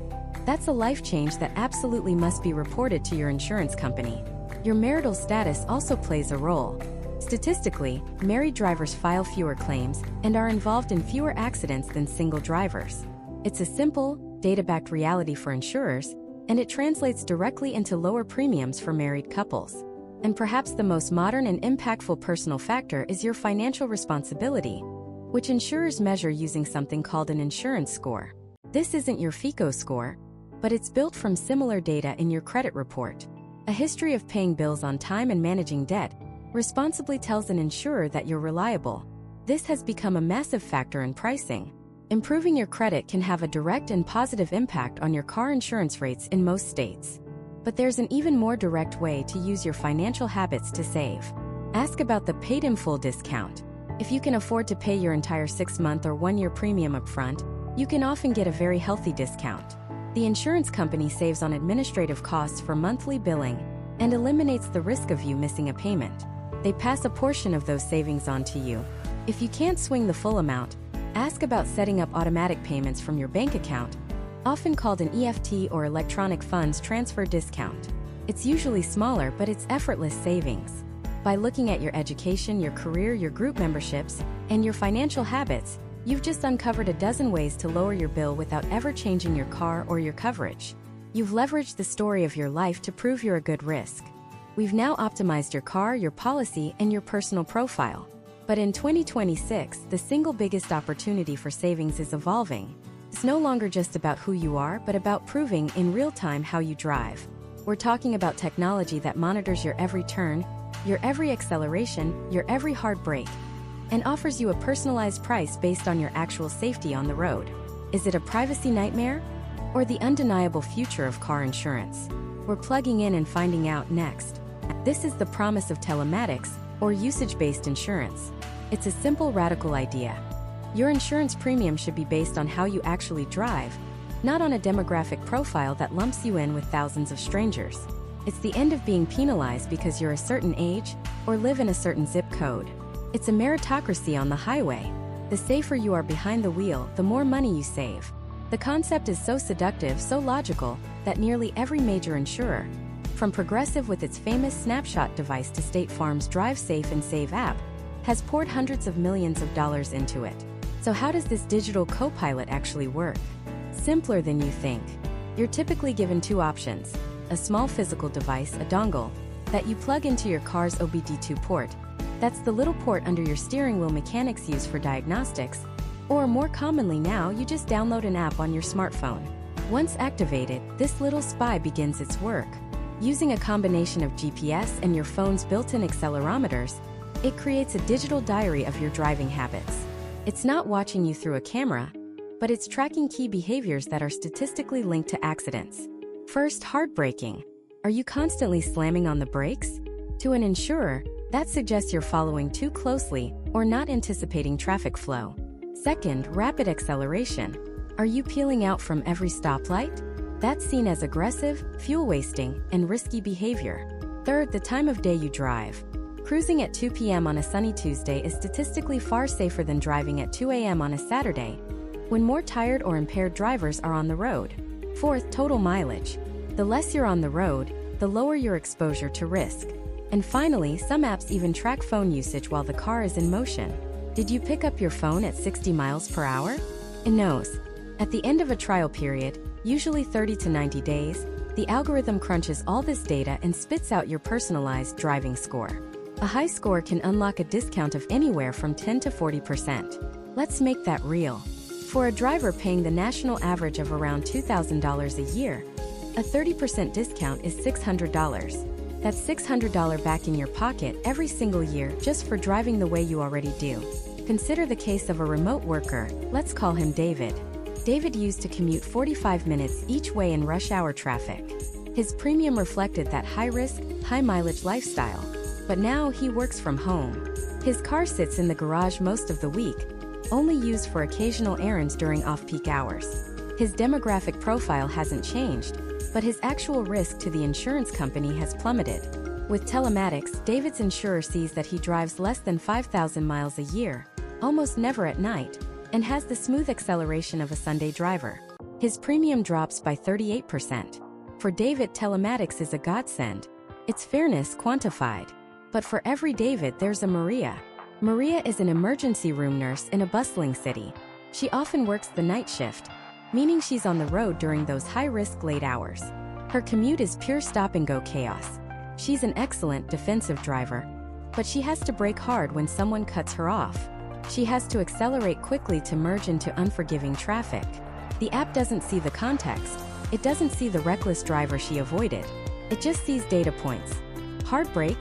that's a life change that absolutely must be reported to your insurance company. Your marital status also plays a role. Statistically, married drivers file fewer claims and are involved in fewer accidents than single drivers. It's a simple, data-backed reality for insurers, and it translates directly into lower premiums for married couples. And perhaps the most modern and impactful personal factor is your financial responsibility, which insurers measure using something called an insurance score. This isn't your FICO score, but it's built from similar data in your credit report. A history of paying bills on time and managing debt responsibly tells an insurer that you're reliable. This has become a massive factor in pricing. Improving your credit can have a direct and positive impact on your car insurance rates in most states. But there's an even more direct way to use your financial habits to save. Ask about the paid in full discount. If you can afford to pay your entire 6-month or 1-year premium upfront, you can often get a very healthy discount. The insurance company saves on administrative costs for monthly billing and eliminates the risk of you missing a payment. They pass a portion of those savings on to you. If you can't swing the full amount, ask about setting up automatic payments from your bank account, often called an EFT or electronic funds transfer discount. It's usually smaller, but it's effortless savings. By looking at your education, your career, your group memberships, and your financial habits, you've just uncovered a dozen ways to lower your bill without ever changing your car or your coverage. You've leveraged the story of your life to prove you're a good risk. We've now optimized your car, your policy, and your personal profile. But in 2026, the single biggest opportunity for savings is evolving. It's no longer just about who you are, but about proving in real time how you drive. We're talking about technology that monitors your every turn, your every acceleration, your every hard brake, and offers you a personalized price based on your actual safety on the road. Is it a privacy nightmare? Or the undeniable future of car insurance? We're plugging in and finding out next. This is the promise of telematics, or usage-based insurance. It's a simple, radical idea. Your insurance premium should be based on how you actually drive, not on a demographic profile that lumps you in with thousands of strangers. It's the end of being penalized because you're a certain age or live in a certain zip code. It's a meritocracy on the highway. The safer you are behind the wheel, the more money you save. The concept is so seductive, so logical, that nearly every major insurer, from Progressive with its famous snapshot device to State Farm's Drive Safe and Save app, has poured hundreds of millions of dollars into it. So how does this digital co-pilot actually work? Simpler than you think. You're typically given two options: a small physical device, a dongle, that you plug into your car's OBD2 port. That's the little port under your steering wheel mechanics use for diagnostics. Or more commonly now, you just download an app on your smartphone. Once activated, this little spy begins its work. Using a combination of GPS and your phone's built-in accelerometers, it creates a digital diary of your driving habits. It's not watching you through a camera, but it's tracking key behaviors that are statistically linked to accidents. First, heartbreaking. Are you constantly slamming on the brakes? To an insurer, that suggests you're following too closely or not anticipating traffic flow. Second, rapid acceleration. Are you peeling out from every stoplight? That's seen as aggressive, fuel-wasting, and risky behavior. Third, the time of day you drive. Cruising at 2 p.m. on a sunny Tuesday is statistically far safer than driving at 2 a.m. on a Saturday, when more tired or impaired drivers are on the road. Fourth, total mileage. The less you're on the road, the lower your exposure to risk. And finally, some apps even track phone usage while the car is in motion. Did you pick up your phone at 60 miles per hour? It knows. At the end of a trial period, usually 30 to 90 days, the algorithm crunches all this data and spits out your personalized driving score. A high score can unlock a discount of anywhere from 10 to 40%. Let's make that real. For a driver paying the national average of around $2,000 a year, a 30% discount is $600. That's $600 back in your pocket every single year just for driving the way you already do. Consider the case of a remote worker. Let's call him David. David used to commute 45 minutes each way in rush hour traffic. His premium reflected that high-risk, high-mileage lifestyle. But now he works from home. His car sits in the garage most of the week, only used for occasional errands during off-peak hours. His demographic profile hasn't changed, but his actual risk to the insurance company has plummeted. With telematics, David's insurer sees that he drives less than 5,000 miles a year, almost never at night, and has the smooth acceleration of a Sunday driver. His premium drops by 38%. For David, telematics is a godsend. It's fairness quantified. But for every David, there's a Maria. Maria is an emergency room nurse in a bustling city. She often works the night shift, meaning she's on the road during those high-risk late hours. Her commute is pure stop-and-go chaos. She's an excellent defensive driver, but she has to brake hard when someone cuts her off. She has to accelerate quickly to merge into unforgiving traffic. The app doesn't see the context. It doesn't see the reckless driver she avoided. It just sees data points. Heartbreak,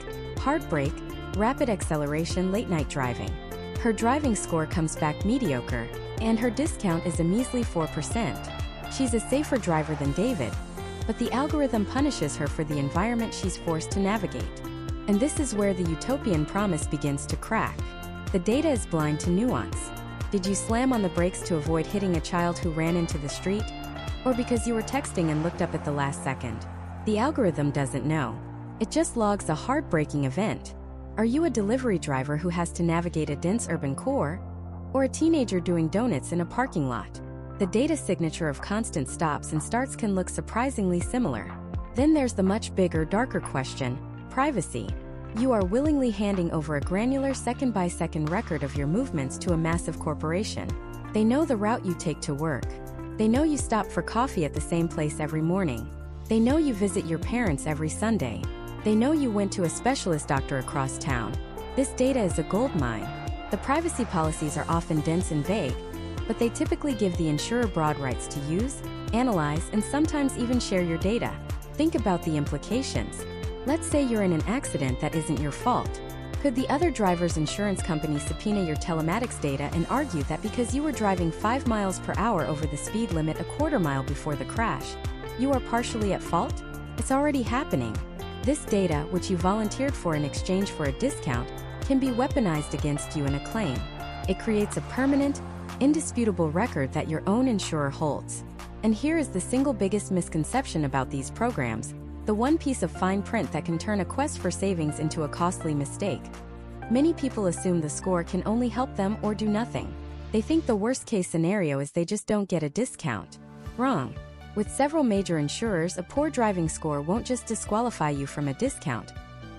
rapid acceleration, late-night driving. Her driving score comes back mediocre, and her discount is a measly 4%. She's a safer driver than David, but the algorithm punishes her for the environment she's forced to navigate. And this is where the utopian promise begins to crack. The data is blind to nuance. Did you slam on the brakes to avoid hitting a child who ran into the street? Or because you were texting and looked up at the last second? The algorithm doesn't know. It just logs a heartbreaking event. Are you a delivery driver who has to navigate a dense urban core? Or a teenager doing donuts in a parking lot? The data signature of constant stops and starts can look surprisingly similar. Then there's the much bigger, darker question: privacy. You are willingly handing over a granular second-by-second record of your movements to a massive corporation. They know the route you take to work. They know you stop for coffee at the same place every morning. They know you visit your parents every Sunday. They know you went to a specialist doctor across town. This data is a goldmine. The privacy policies are often dense and vague, but they typically give the insurer broad rights to use, analyze, and sometimes even share your data. Think about the implications. Let's say you're in an accident that isn't your fault. Could the other driver's insurance company subpoena your telematics data and argue that because you were driving 5 miles per hour over the speed limit a quarter mile before the crash, you are partially at fault? It's already happening. This data, which you volunteered for in exchange for a discount, can be weaponized against you in a claim. It creates a permanent, indisputable record that your own insurer holds. And here is the single biggest misconception about these programs, the one piece of fine print that can turn a quest for savings into a costly mistake. Many people assume the score can only help them or do nothing. They think the worst-case scenario is they just don't get a discount. Wrong. With several major insurers, a poor driving score won't just disqualify you from a discount.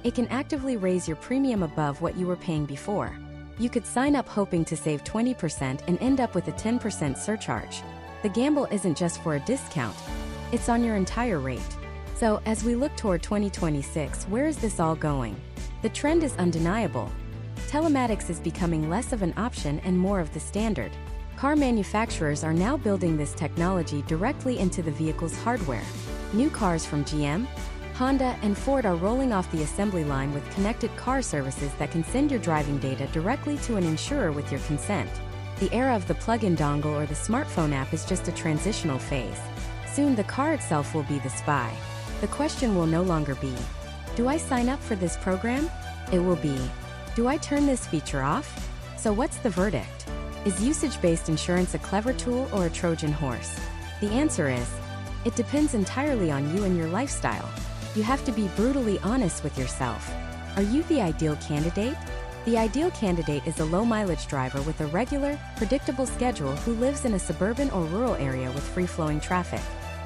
It can actively raise your premium above what you were paying before. You could sign up hoping to save 20% and end up with a 10% surcharge. The gamble isn't just for a discount. It's on your entire rate. So, as we look toward 2026, where is this all going? The trend is undeniable. Telematics is becoming less of an option and more of the standard. Car manufacturers are now building this technology directly into the vehicle's hardware. New cars from GM, Honda, and Ford are rolling off the assembly line with connected car services that can send your driving data directly to an insurer with your consent. The era of the plug-in dongle or the smartphone app is just a transitional phase. Soon the car itself will be the spy. The question will no longer be, do I sign up for this program? It will be, do I turn this feature off? So what's the verdict? Is usage-based insurance a clever tool or a Trojan horse? The answer is, it depends entirely on you and your lifestyle. You have to be brutally honest with yourself. Are you the ideal candidate? The ideal candidate is a low-mileage driver with a regular, predictable schedule who lives in a suburban or rural area with free-flowing traffic.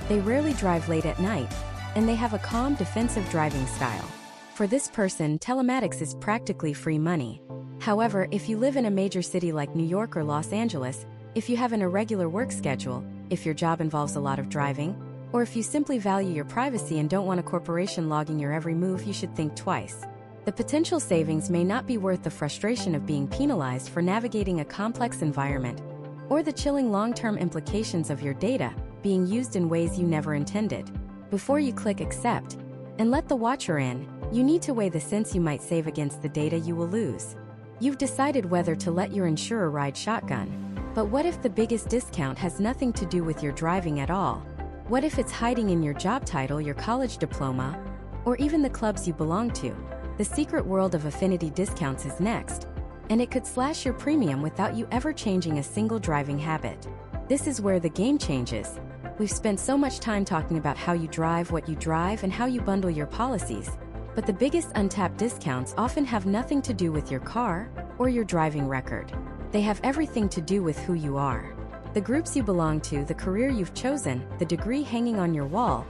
They rarely drive late at night, and they have a calm, defensive driving style. For this person, telematics is practically free money. However, if you live in a major city like New York or Los Angeles, if you have an irregular work schedule, if your job involves a lot of driving, or if you simply value your privacy and don't want a corporation logging your every move, you should think twice. The potential savings may not be worth the frustration of being penalized for navigating a complex environment, or the chilling long-term implications of your data being used in ways you never intended. Before you click accept and let the watcher in, you need to weigh the cents you might save against the data you will lose. You've decided whether to let your insurer ride shotgun. But what if the biggest discount has nothing to do with your driving at all? What if it's hiding in your job title, your college diploma, or even the clubs you belong to? The secret world of affinity discounts is next, and it could slash your premium without you ever changing a single driving habit. This is where the game changes. We've spent so much time talking about how you drive, what you drive, and how you bundle your policies. But the biggest untapped discounts often have nothing to do with your car or your driving record. They have everything to do with who you are. The groups you belong to, the career you've chosen, the degree hanging on your wall.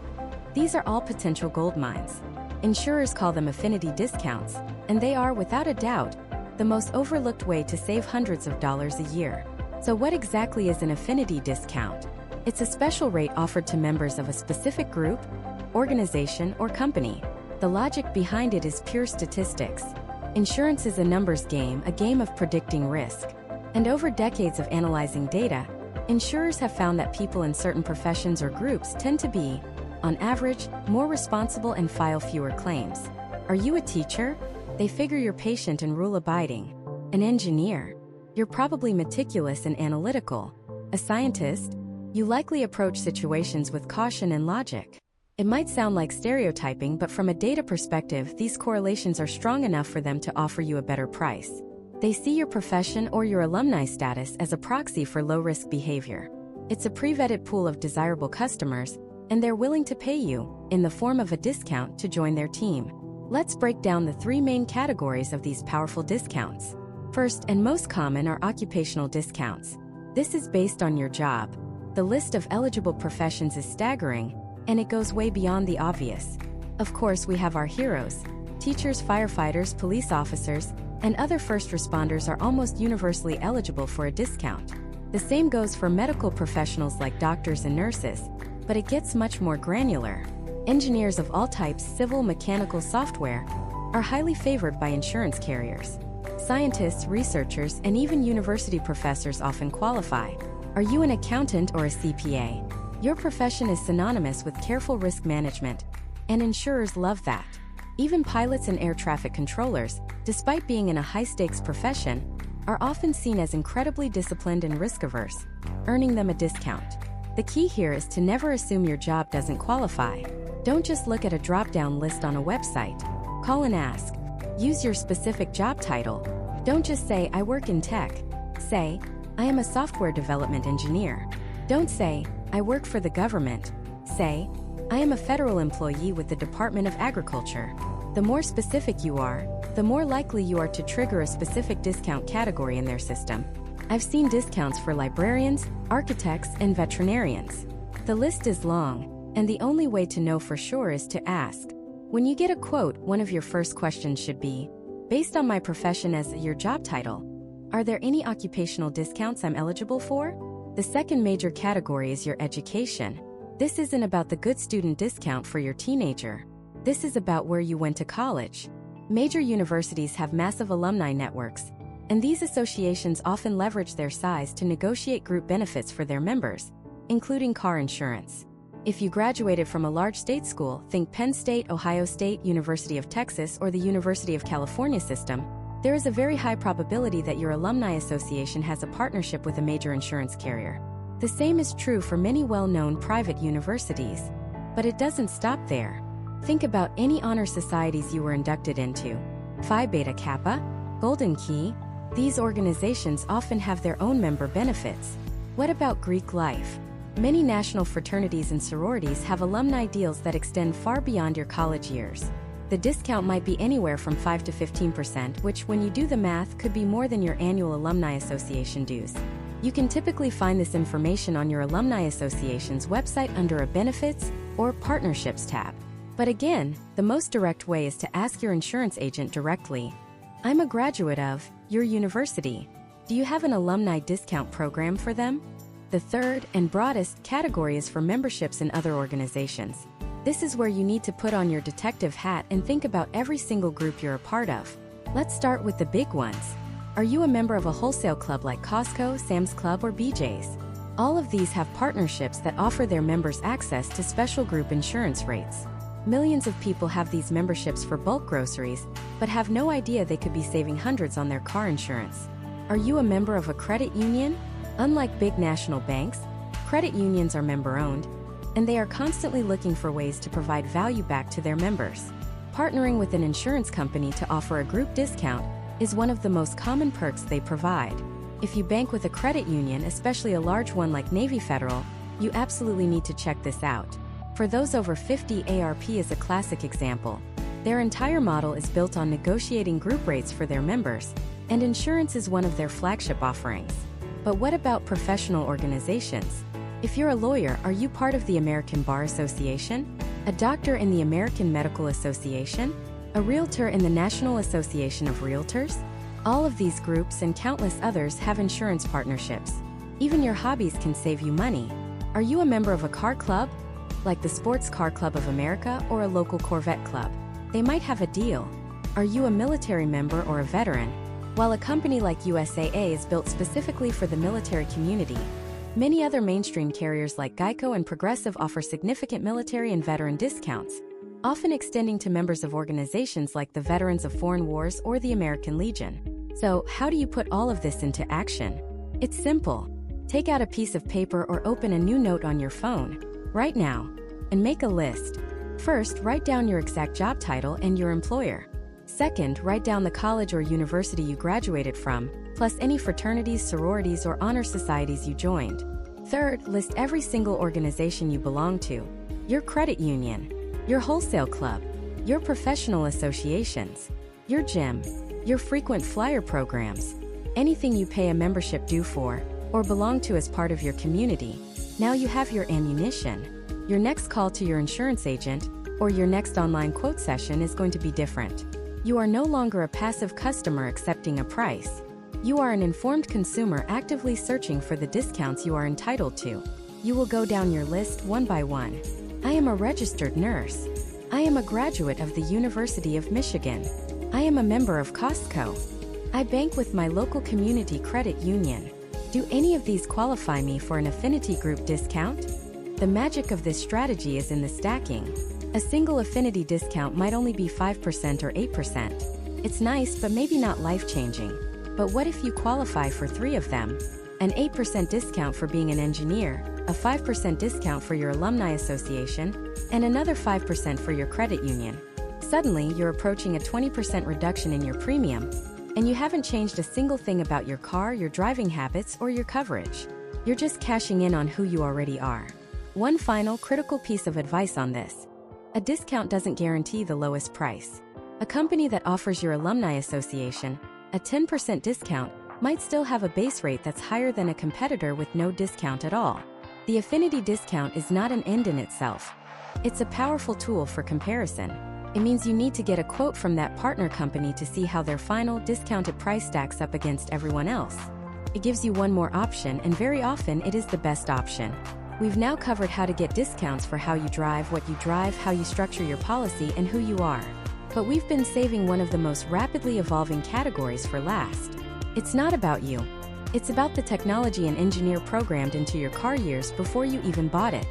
These are all potential gold mines. Insurers call them affinity discounts, and they are, without a doubt, the most overlooked way to save hundreds of dollars a year. So what exactly is an affinity discount? It's a special rate offered to members of a specific group, organization, or company. The logic behind it is pure statistics. Insurance is a numbers game, a game of predicting risk. And over decades of analyzing data, insurers have found that people in certain professions or groups tend to be, on average, more responsible and file fewer claims. Are you a teacher? They figure you're patient and rule-abiding. An engineer? You're probably meticulous and analytical. A scientist? You likely approach situations with caution and logic. It might sound like stereotyping, but from a data perspective, these correlations are strong enough for them to offer you a better price. They see your profession or your alumni status as a proxy for low-risk behavior. It's a pre-vetted pool of desirable customers, and they're willing to pay you, in the form of a discount, to join their team. Let's break down the three main categories of these powerful discounts. First and most common are occupational discounts. This is based on your job. The list of eligible professions is staggering, and it goes way beyond the obvious. Of course, we have our heroes. Teachers, firefighters, police officers, and other first responders are almost universally eligible for a discount. The same goes for medical professionals like doctors and nurses, but it gets much more granular. Engineers of all types, civil, mechanical, software, are highly favored by insurance carriers. Scientists, researchers, and even university professors often qualify. Are you an accountant or a CPA? Your profession is synonymous with careful risk management, and insurers love that. Even pilots and air traffic controllers, despite being in a high-stakes profession, are often seen as incredibly disciplined and risk-averse, earning them a discount. The key here is to never assume your job doesn't qualify. Don't just look at a drop-down list on a website. Call and ask. Use your specific job title. Don't just say, I work in tech. Say, I am a software development engineer. Don't say, I work for the government. Say, I am a federal employee with the Department of Agriculture. The more specific you are, the more likely you are to trigger a specific discount category in their system. I've seen discounts for librarians, architects, and veterinarians. The list is long, and the only way to know for sure is to ask. When you get a quote, one of your first questions should be, based on my profession as your job title, are there any occupational discounts I'm eligible for? The second major category is your education. This isn't about the good student discount for your teenager. This is about where you went to college. Major universities have massive alumni networks, and these associations often leverage their size to negotiate group benefits for their members, including car insurance. If you graduated from a large state school, think Penn State, Ohio State, University of Texas, or the University of California system, there is a very high probability that your alumni association has a partnership with a major insurance carrier. The same is true for many well-known private universities. But it doesn't stop there. Think about any honor societies you were inducted into. Phi Beta Kappa, Golden Key. These organizations often have their own member benefits. What about Greek life? Many national fraternities and sororities have alumni deals that extend far beyond your college years. The discount might be anywhere from 5 to 15%, which, when you do the math, could be more than your annual Alumni Association dues. You can typically find this information on your Alumni Association's website under a Benefits or Partnerships tab. But again, the most direct way is to ask your insurance agent directly. I'm a graduate of your university. Do you have an alumni discount program for them? The third and broadest category is for memberships in other organizations. This is where you need to put on your detective hat and think about every single group you're a part of. Let's start with the big ones. Are you a member of a wholesale club like Costco, Sam's Club, or BJ's? All of these have partnerships that offer their members access to special group insurance rates. Millions of people have these memberships for bulk groceries, but have no idea they could be saving hundreds on their car insurance. Are you a member of a credit union? Unlike big national banks, credit unions are member-owned, and they are constantly looking for ways to provide value back to their members. Partnering with an insurance company to offer a group discount is one of the most common perks they provide. If you bank with a credit union, especially a large one like Navy Federal, you absolutely need to check this out. For those over 50, ARP is a classic example. Their entire model is built on negotiating group rates for their members, and insurance is one of their flagship offerings. But what about professional organizations? If you're a lawyer, are you part of the American Bar Association? A doctor in the American Medical Association? A realtor in the National Association of Realtors? All of these groups and countless others have insurance partnerships. Even your hobbies can save you money. Are you a member of a car club, like the Sports Car Club of America or a local Corvette club? They might have a deal. Are you a military member or a veteran? While a company like USAA is built specifically for the military community, many other mainstream carriers like Geico and Progressive offer significant military and veteran discounts, often extending to members of organizations like the Veterans of Foreign Wars or the American Legion. So, how do you put all of this into action? It's simple. Take out a piece of paper or open a new note on your phone right now and make a list. First, write down your exact job title and your employer. Second, write down the college or university you graduated from, plus any fraternities, sororities, or honor societies you joined. Third, list every single organization you belong to: your credit union, your wholesale club, your professional associations, your gym, your frequent flyer programs, anything you pay a membership due for or belong to as part of your community. Now you have your ammunition. Your next call to your insurance agent or your next online quote session is going to be different. You are no longer a passive customer accepting a price. You are an informed consumer actively searching for the discounts you are entitled to. You will go down your list one by one. I am a registered nurse. I am a graduate of the University of Michigan. I am a member of Costco. I bank with my local community credit union. Do any of these qualify me for an affinity group discount? The magic of this strategy is in the stacking. A single affinity discount might only be 5% or 8%. It's nice, but maybe not life-changing. But what if you qualify for 3 of them? An 8% discount for being an engineer, a 5% discount for your alumni association, and another 5% for your credit union. Suddenly, you're approaching a 20% reduction in your premium, and you haven't changed a single thing about your car, your driving habits, or your coverage. You're just cashing in on who you already are. One final critical piece of advice on this: a discount doesn't guarantee the lowest price. A company that offers your alumni association a 10% discount might still have a base rate that's higher than a competitor with no discount at all. The affinity discount is not an end in itself. It's a powerful tool for comparison. It means you need to get a quote from that partner company to see how their final discounted price stacks up against everyone else. It gives you one more option, and very often it is the best option. We've now covered how to get discounts for how you drive, what you drive, how you structure your policy, and who you are. But we've been saving one of the most rapidly evolving categories for last. It's not about you. It's about the technology an engineer programmed into your car years before you even bought it.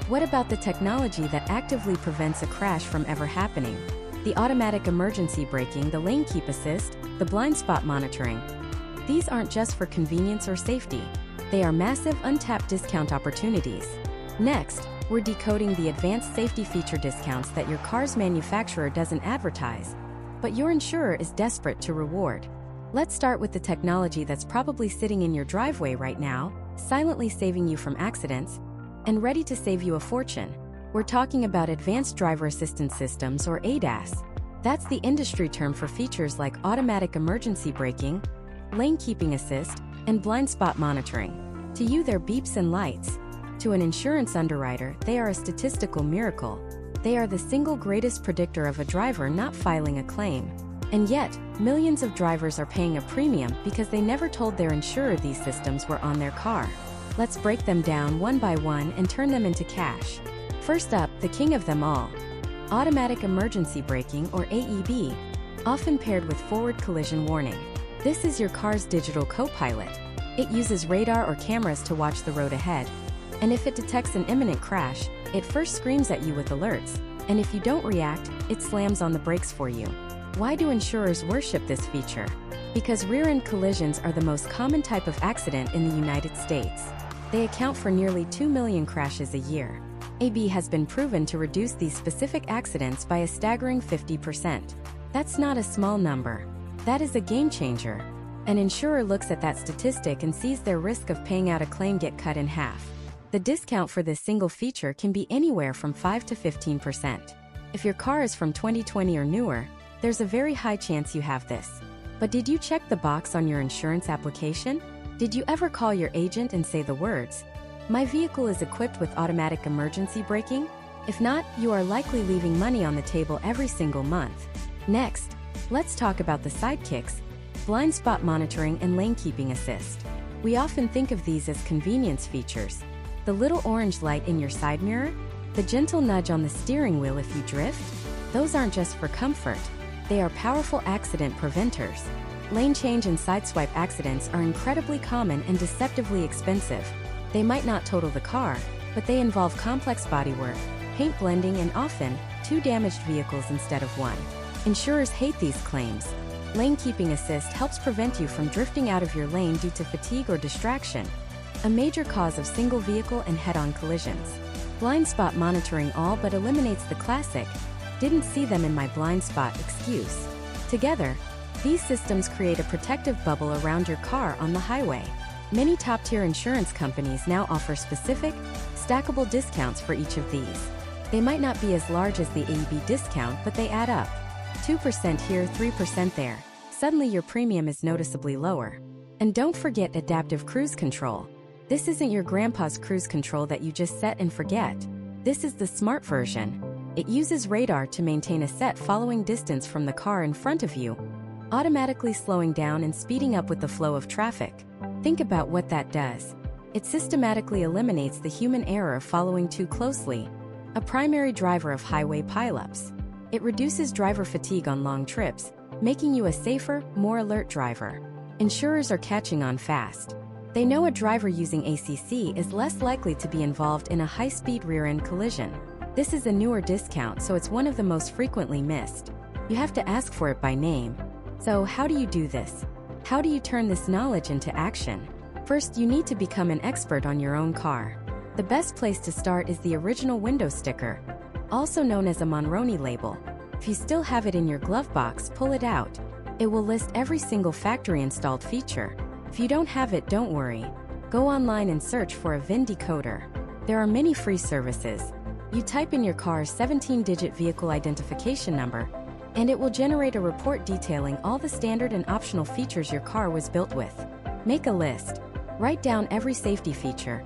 What about the technology that actively prevents a crash from ever happening? The automatic emergency braking, the lane keep assist, the blind spot monitoring. These aren't just for convenience or safety. They are massive untapped discount opportunities. Next, we're decoding the advanced safety feature discounts that your car's manufacturer doesn't advertise, but your insurer is desperate to reward. Let's start with the technology that's probably sitting in your driveway right now, silently saving you from accidents, and ready to save you a fortune. We're talking about Advanced Driver Assistance Systems, or ADAS. That's the industry term for features like automatic emergency braking, lane keeping assist, and blind spot monitoring. To you, they're beeps and lights. To an insurance underwriter, they are a statistical miracle. They are the single greatest predictor of a driver not filing a claim. And yet, millions of drivers are paying a premium because they never told their insurer these systems were on their car. Let's break them down one by one and turn them into cash. First up, the king of them all. Automatic emergency braking, or AEB, often paired with forward collision warning. This is your car's digital co-pilot. It uses radar or cameras to watch the road ahead. And if it detects an imminent crash, it first screams at you with alerts, and if you don't react, it slams on the brakes for you. Why do insurers worship this feature? Because rear-end collisions are the most common type of accident in the United States. They account for nearly 2 million crashes a year. AEB has been proven to reduce these specific accidents by a staggering 50%. That's not a small number. That is a game changer. An insurer looks at that statistic and sees their risk of paying out a claim get cut in half. The discount for this single feature can be anywhere from 5 to 15%. If your car is from 2020 or newer, there's a very high chance you have this. But did you check the box on your insurance application? Did you ever call your agent and say the words, "My vehicle is equipped with automatic emergency braking"? If not, you are likely leaving money on the table every single month. Next, let's talk about the sidekicks, blind spot monitoring and lane keeping assist. We often think of these as convenience features. The little orange light in your side mirror, the gentle nudge on the steering wheel if you drift, those aren't just for comfort. They are powerful accident preventers. Lane change and sideswipe accidents are incredibly common and deceptively expensive. They might not total the car, but they involve complex bodywork, paint blending, and often, 2 damaged vehicles instead of 1. Insurers hate these claims. Lane keeping assist helps prevent you from drifting out of your lane due to fatigue or distraction, a major cause of single vehicle and head-on collisions. Blind spot monitoring all but eliminates the classic, "Didn't see them in my blind spot" excuse. Together, these systems create a protective bubble around your car on the highway. Many top-tier insurance companies now offer specific, stackable discounts for each of these. They might not be as large as the AEB discount, but they add up. 2% here, 3% there. Suddenly your premium is noticeably lower. And don't forget adaptive cruise control. This isn't your grandpa's cruise control that you just set and forget. This is the smart version. It uses radar to maintain a set following distance from the car in front of you, automatically slowing down and speeding up with the flow of traffic. Think about what that does. It systematically eliminates the human error following too closely, a primary driver of highway pileups. It reduces driver fatigue on long trips, making you a safer, more alert driver. Insurers are catching on fast. They know a driver using ACC is less likely to be involved in a high-speed rear-end collision. This is a newer discount, so it's one of the most frequently missed. You have to ask for it by name. So how do you do this? How do you turn this knowledge into action? First, you need to become an expert on your own car. The best place to start is the original window sticker, also known as a Monroney label. If you still have it in your glove box, pull it out. It will list every single factory-installed feature. If you don't have it, don't worry. Go online and search for a VIN decoder. There are many free services. You type in your car's 17-digit vehicle identification number, and it will generate a report detailing all the standard and optional features your car was built with. Make a list. Write down every safety feature: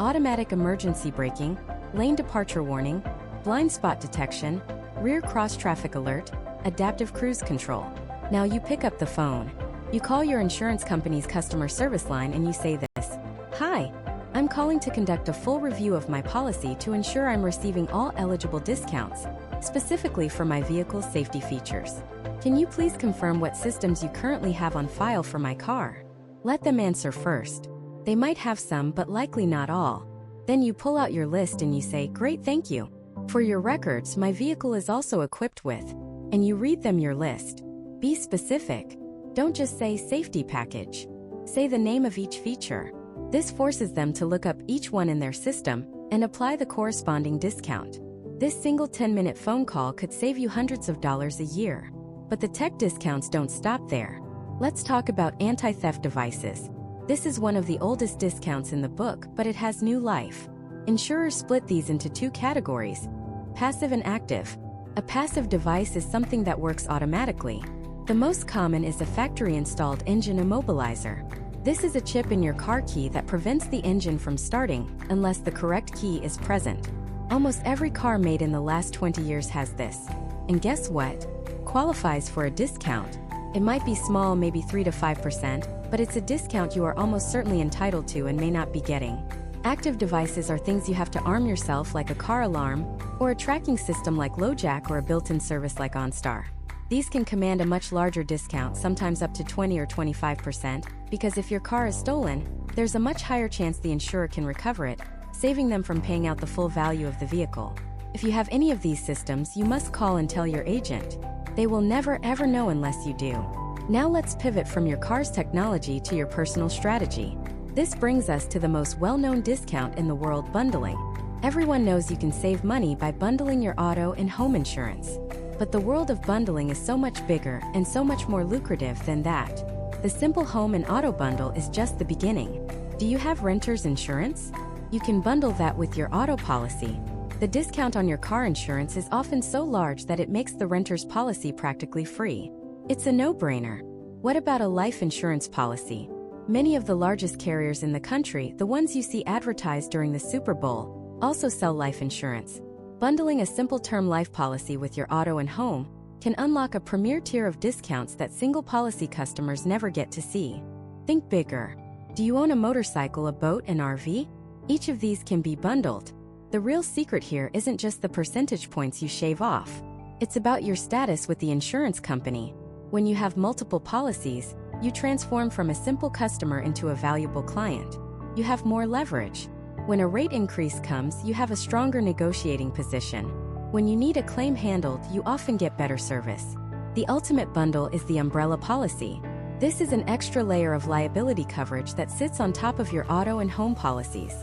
automatic emergency braking, lane departure warning, blind spot detection, rear cross-traffic alert, adaptive cruise control. Now you pick up the phone. You call your insurance company's customer service line and you say this: "Hi, I'm calling to conduct a full review of my policy to ensure I'm receiving all eligible discounts, specifically for my vehicle's safety features. Can you please confirm what systems you currently have on file for my car?" Let them answer first. They might have some, but likely not all. Then you pull out your list and you say, "Great, thank you. For your records, my vehicle is also equipped with," and you read them your list. Be specific. Don't just say safety package. Say the name of each feature. This forces them to look up each one in their system and apply the corresponding discount. This single 10-minute phone call could save you hundreds of dollars a year. But the tech discounts don't stop there. Let's talk about anti-theft devices. This is one of the oldest discounts in the book, but it has new life. Insurers split these into two categories: passive and active. A passive device is something that works automatically. The most common is a factory-installed engine immobilizer. This is a chip in your car key that prevents the engine from starting unless the correct key is present. Almost every car made in the last 20 years has this. And guess what? Qualifies for a discount. It might be small, maybe 3 to 5%, but it's a discount you are almost certainly entitled to and may not be getting. Active devices are things you have to arm yourself, like a car alarm, or a tracking system like LoJack, or a built-in service like OnStar. These can command a much larger discount, sometimes up to 20 or 25%, because if your car is stolen, there's a much higher chance the insurer can recover it, saving them from paying out the full value of the vehicle. If you have any of these systems, you must call and tell your agent. They will never ever know unless you do. Now let's pivot from your car's technology to your personal strategy. This brings us to the most well-known discount in the world: bundling. Everyone knows you can save money by bundling your auto and home insurance. But the world of bundling is so much bigger and so much more lucrative than that. The simple home and auto bundle is just the beginning. Do you have renter's insurance? You can bundle that with your auto policy. The discount on your car insurance is often so large that it makes the renter's policy practically free. It's a no-brainer. What about a life insurance policy? Many of the largest carriers in the country, the ones you see advertised during the Super Bowl, also sell life insurance. Bundling a simple term life policy with your auto and home can unlock a premier tier of discounts that single policy customers never get to see. Think bigger. Do you own a motorcycle, a boat, an RV? Each of these can be bundled. The real secret here isn't just the percentage points you shave off. It's about your status with the insurance company. When you have multiple policies, you transform from a simple customer into a valuable client. You have more leverage. When a rate increase comes, you have a stronger negotiating position. When you need a claim handled, you often get better service. The ultimate bundle is the umbrella policy. This is an extra layer of liability coverage that sits on top of your auto and home policies.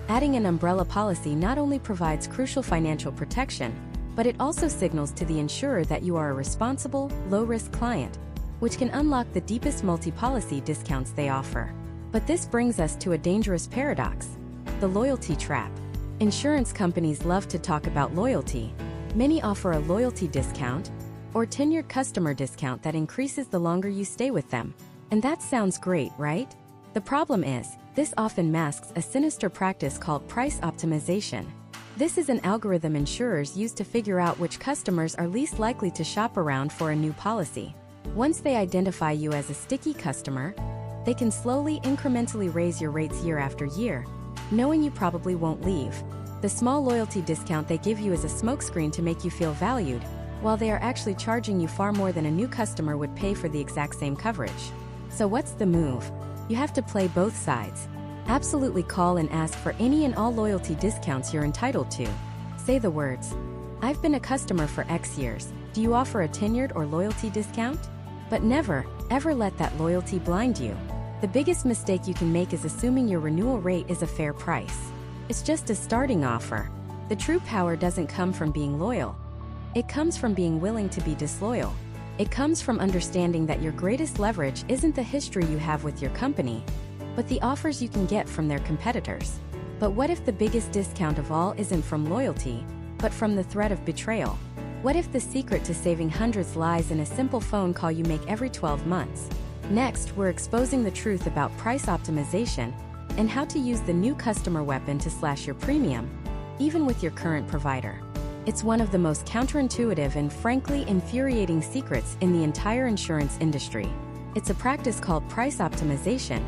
Adding an umbrella policy not only provides crucial financial protection, but it also signals to the insurer that you are a responsible, low-risk client, which can unlock the deepest multi-policy discounts they offer. But this brings us to a dangerous paradox: the loyalty trap. Insurance companies love to talk about loyalty. Many offer a loyalty discount or tenured customer discount that increases the longer you stay with them. And that sounds great, right? The problem is, this often masks a sinister practice called price optimization. This is an algorithm insurers use to figure out which customers are least likely to shop around for a new policy. Once they identify you as a sticky customer, they can slowly, incrementally raise your rates year after year, knowing you probably won't leave. The small loyalty discount they give you is a smokescreen to make you feel valued, while they are actually charging you far more than a new customer would pay for the exact same coverage. So what's the move? You have to play both sides. Absolutely call and ask for any and all loyalty discounts you're entitled to. Say the words, "I've been a customer for X years. Do you offer a tenured or loyalty discount?" But never, ever let that loyalty blind you. The biggest mistake you can make is assuming your renewal rate is a fair price. It's just a starting offer. The true power doesn't come from being loyal. It comes from being willing to be disloyal. It comes from understanding that your greatest leverage isn't the history you have with your company, but the offers you can get from their competitors. But what if the biggest discount of all isn't from loyalty, but from the threat of betrayal? What if the secret to saving hundreds lies in a simple phone call you make every 12 months? Next, we're exposing the truth about price optimization and how to use the new customer weapon to slash your premium, even with your current provider. It's one of the most counterintuitive and frankly infuriating secrets in the entire insurance industry. It's a practice called price optimization,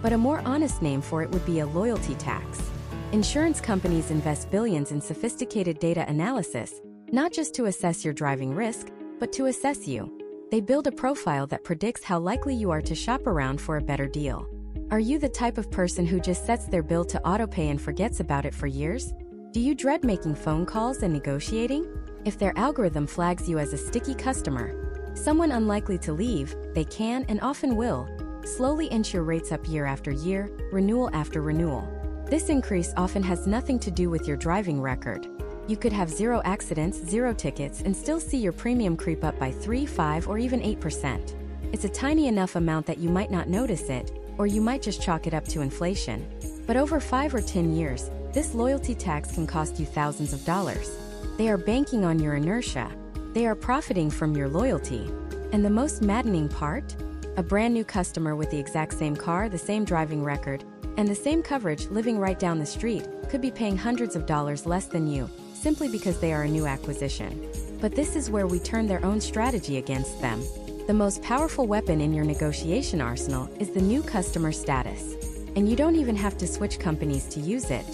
but a more honest name for it would be a loyalty tax. Insurance companies invest billions in sophisticated data analysis, not just to assess your driving risk, but to assess you. They build a profile that predicts how likely you are to shop around for a better deal. Are you the type of person who just sets their bill to autopay and forgets about it for years? Do you dread making phone calls and negotiating? If their algorithm flags you as a sticky customer, someone unlikely to leave, they can and often will slowly inch your rates up year after year, renewal after renewal. This increase often has nothing to do with your driving record. You could have 0 accidents, 0 tickets, and still see your premium creep up by 3, 5, or even 8%. It's a tiny enough amount that you might not notice it, or you might just chalk it up to inflation. But over 5 or 10 years, this loyalty tax can cost you thousands of dollars. They are banking on your inertia. They are profiting from your loyalty. And the most maddening part? A brand new customer with the exact same car, the same driving record, and the same coverage living right down the street could be paying hundreds of dollars less than you, simply because they are a new acquisition. But this is where we turn their own strategy against them. The most powerful weapon in your negotiation arsenal is the new customer status. And you don't even have to switch companies to use it.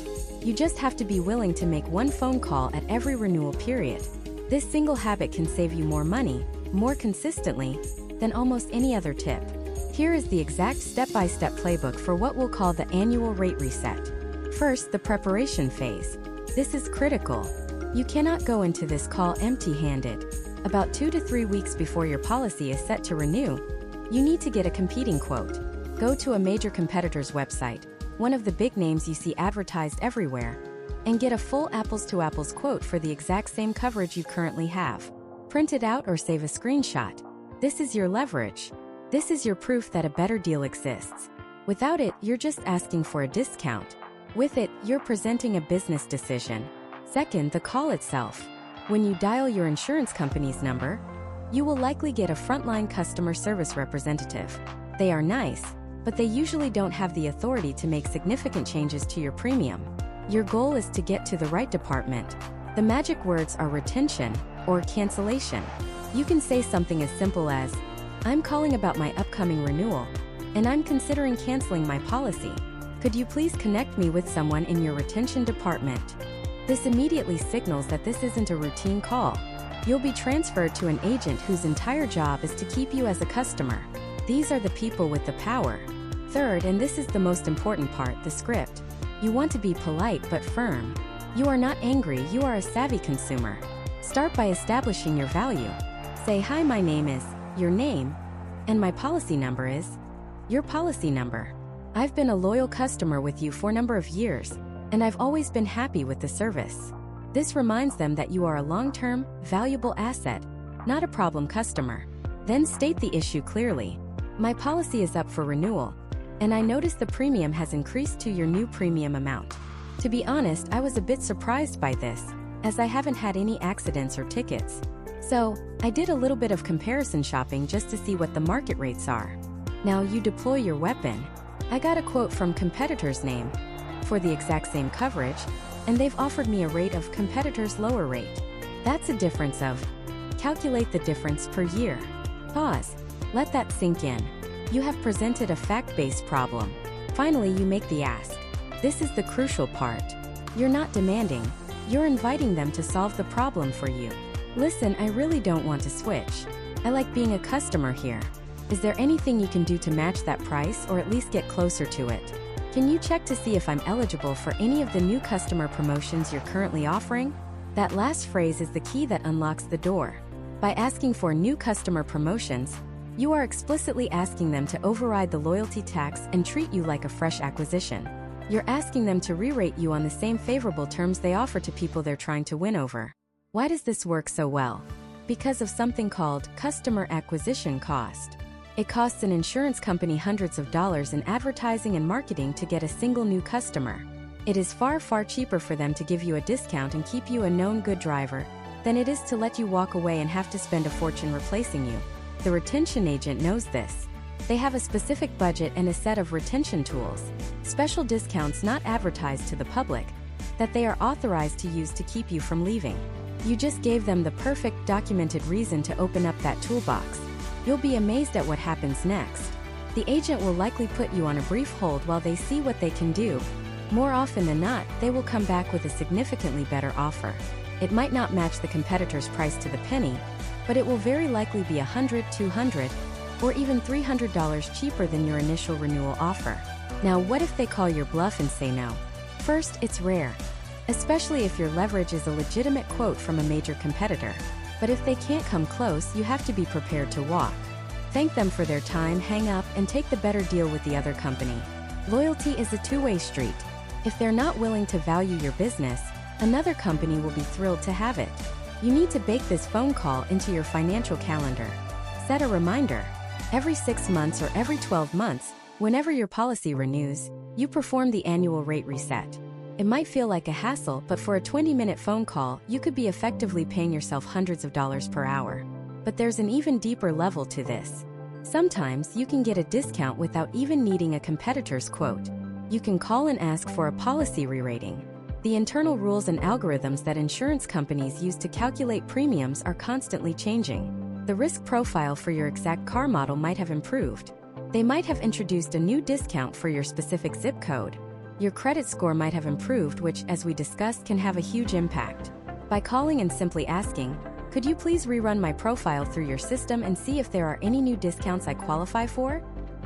You just have to be willing to make one phone call at every renewal period. This single habit can save you more money, more consistently, than almost any other tip. Here is the exact step-by-step playbook for what we'll call the annual rate reset. First, the preparation phase. This is critical. You cannot go into this call empty-handed. About 2 to 3 weeks before your policy is set to renew, you need to get a competing quote. Go to a major competitor's website, one of the big names you see advertised everywhere, and get a full apples-to-apples quote for the exact same coverage you currently have. Print it out or save a screenshot. This is your leverage. This is your proof that a better deal exists. Without it, you're just asking for a discount. With it, you're presenting a business decision. Second, the call itself. When you dial your insurance company's number, you will likely get a frontline customer service representative. They are nice, but they usually don't have the authority to make significant changes to your premium. Your goal is to get to the right department. The magic words are retention or cancellation. You can say something as simple as, "I'm calling about my upcoming renewal, and I'm considering canceling my policy. Could you please connect me with someone in your retention department?" This immediately signals that this isn't a routine call. You'll be transferred to an agent whose entire job is to keep you as a customer. These are the people with the power. Third, and this is the most important part, the script. You want to be polite but firm. You are not angry, you are a savvy consumer. Start by establishing your value. Say, "Hi, my name is," your name, "and my policy number is," your policy number. "I've been a loyal customer with you for a number of years, and I've always been happy with the service." This reminds them that you are a long-term, valuable asset, not a problem customer. Then state the issue clearly. "My policy is up for renewal, and I noticed the premium has increased to your new premium amount. To be honest, I was a bit surprised by this, as I haven't had any accidents or tickets. So, I did a little bit of comparison shopping just to see what the market rates are." Now you deploy your weapon. "I got a quote from competitor's name for the exact same coverage, and they've offered me a rate of competitor's lower rate. That's a difference of," calculate the difference per year. Pause. Let that sink in. You have presented a fact-based problem. Finally, you make the ask. This is the crucial part. You're not demanding. You're inviting them to solve the problem for you. "Listen, I really don't want to switch. I like being a customer here. Is there anything you can do to match that price or at least get closer to it? Can you check to see if I'm eligible for any of the new customer promotions you're currently offering?" That last phrase is the key that unlocks the door. By asking for new customer promotions, you are explicitly asking them to override the loyalty tax and treat you like a fresh acquisition. You're asking them to re-rate you on the same favorable terms they offer to people they're trying to win over. Why does this work so well? Because of something called customer acquisition cost. It costs an insurance company hundreds of dollars in advertising and marketing to get a single new customer. It is far, far cheaper for them to give you a discount and keep you a known good driver than it is to let you walk away and have to spend a fortune replacing you. The retention agent knows this. They have a specific budget and a set of retention tools, special discounts not advertised to the public, that they are authorized to use to keep you from leaving. You just gave them the perfect documented reason to open up that toolbox. You'll be amazed at what happens next. The agent will likely put you on a brief hold while they see what they can do. More often than not, they will come back with a significantly better offer. It might not match the competitor's price to the penny, but it will very likely be $100, $200, or even $300 cheaper than your initial renewal offer. Now, what if they call your bluff and say no? First, it's rare, especially if your leverage is a legitimate quote from a major competitor. But if they can't come close, you have to be prepared to walk. Thank them for their time, hang up, and take the better deal with the other company. Loyalty is a two-way street. If they're not willing to value your business, another company will be thrilled to have it. You need to bake this phone call into your financial calendar. Set a reminder. Every 6 months or every 12 months, whenever your policy renews, you perform the annual rate reset. It might feel like a hassle, but for a 20-minute phone call, you could be effectively paying yourself hundreds of dollars per hour. But there's an even deeper level to this. Sometimes you can get a discount without even needing a competitor's quote. You can call and ask for a policy re-rating. The internal rules and algorithms that insurance companies use to calculate premiums are constantly changing. The risk profile for your exact car model might have improved. They might have introduced a new discount for your specific zip code. Your credit score might have improved, which, as we discussed, can have a huge impact. By calling and simply asking, "Could you please rerun my profile through your system and see if there are any new discounts I qualify for?"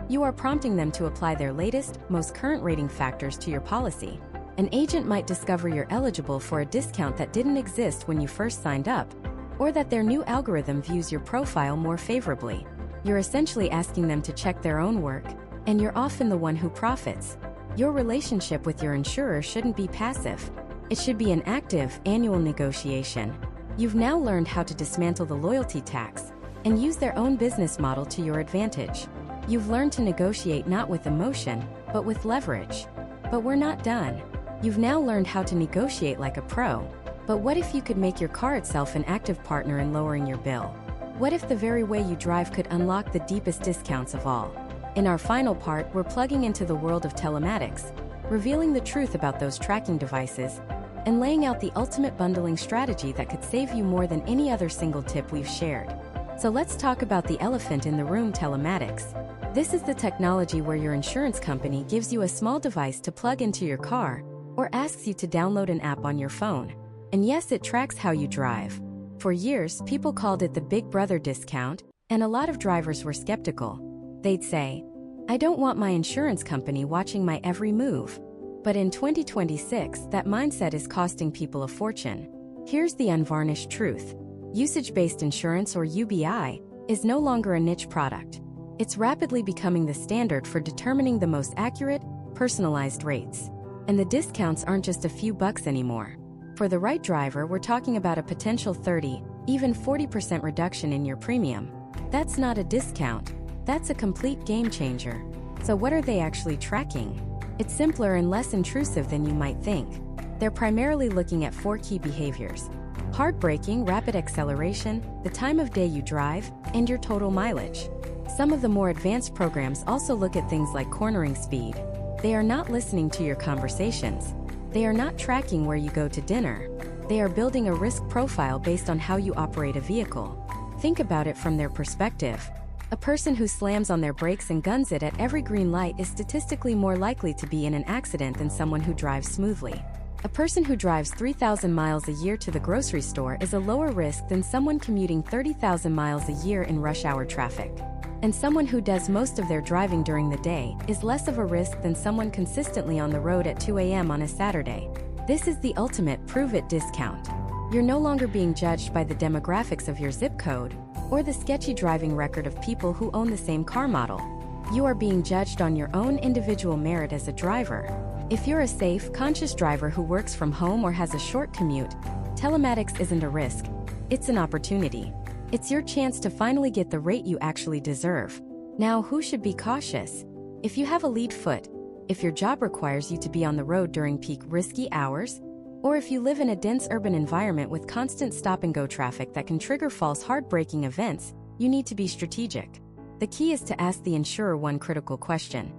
You are prompting them to apply their latest, most current rating factors to your policy. An agent might discover you're eligible for a discount that didn't exist when you first signed up, or that their new algorithm views your profile more favorably. You're essentially asking them to check their own work, and you're often the one who profits. Your relationship with your insurer shouldn't be passive. It should be an active, annual negotiation. You've now learned how to dismantle the loyalty tax and use their own business model to your advantage. You've learned to negotiate not with emotion, but with leverage. But we're not done. You've now learned how to negotiate like a pro. But what if you could make your car itself an active partner in lowering your bill? What if the very way you drive could unlock the deepest discounts of all? In our final part, we're plugging into the world of telematics, revealing the truth about those tracking devices, and laying out the ultimate bundling strategy that could save you more than any other single tip we've shared. So let's talk about the elephant in the room: telematics. This is the technology where your insurance company gives you a small device to plug into your car, or asks you to download an app on your phone. And yes, it tracks how you drive. For years, people called it the Big Brother discount, and a lot of drivers were skeptical. They'd say, "I don't want my insurance company watching my every move." But in 2026, that mindset is costing people a fortune. Here's the unvarnished truth. Usage-based insurance, or UBI, is no longer a niche product. It's rapidly becoming the standard for determining the most accurate, personalized rates. And the discounts aren't just a few bucks anymore. For the right driver, we're talking about a potential 30, even 40% reduction in your premium. That's not a discount. That's a complete game changer. So what are they actually tracking? It's simpler and less intrusive than you might think. They're primarily looking at 4 key behaviors: hard braking, rapid acceleration, the time of day you drive, and your total mileage. Some of the more advanced programs also look at things like cornering speed. They are not listening to your conversations. They are not tracking where you go to dinner. They are building a risk profile based on how you operate a vehicle. Think about it from their perspective. A person who slams on their brakes and guns it at every green light is statistically more likely to be in an accident than someone who drives smoothly. A person who drives 3,000 miles a year to the grocery store is a lower risk than someone commuting 30,000 miles a year in rush hour traffic. And someone who does most of their driving during the day is less of a risk than someone consistently on the road at 2 a.m. on a Saturday. This is the ultimate prove-it discount. You're no longer being judged by the demographics of your zip code or the sketchy driving record of people who own the same car model. You are being judged on your own individual merit as a driver. If you're a safe, conscious driver who works from home or has a short commute, telematics isn't a risk. It's an opportunity. It's your chance to finally get the rate you actually deserve. Now, who should be cautious? If you have a lead foot, if your job requires you to be on the road during peak risky hours, or if you live in a dense urban environment with constant stop-and-go traffic that can trigger false hard-braking events, you need to be strategic. The key is to ask the insurer one critical question.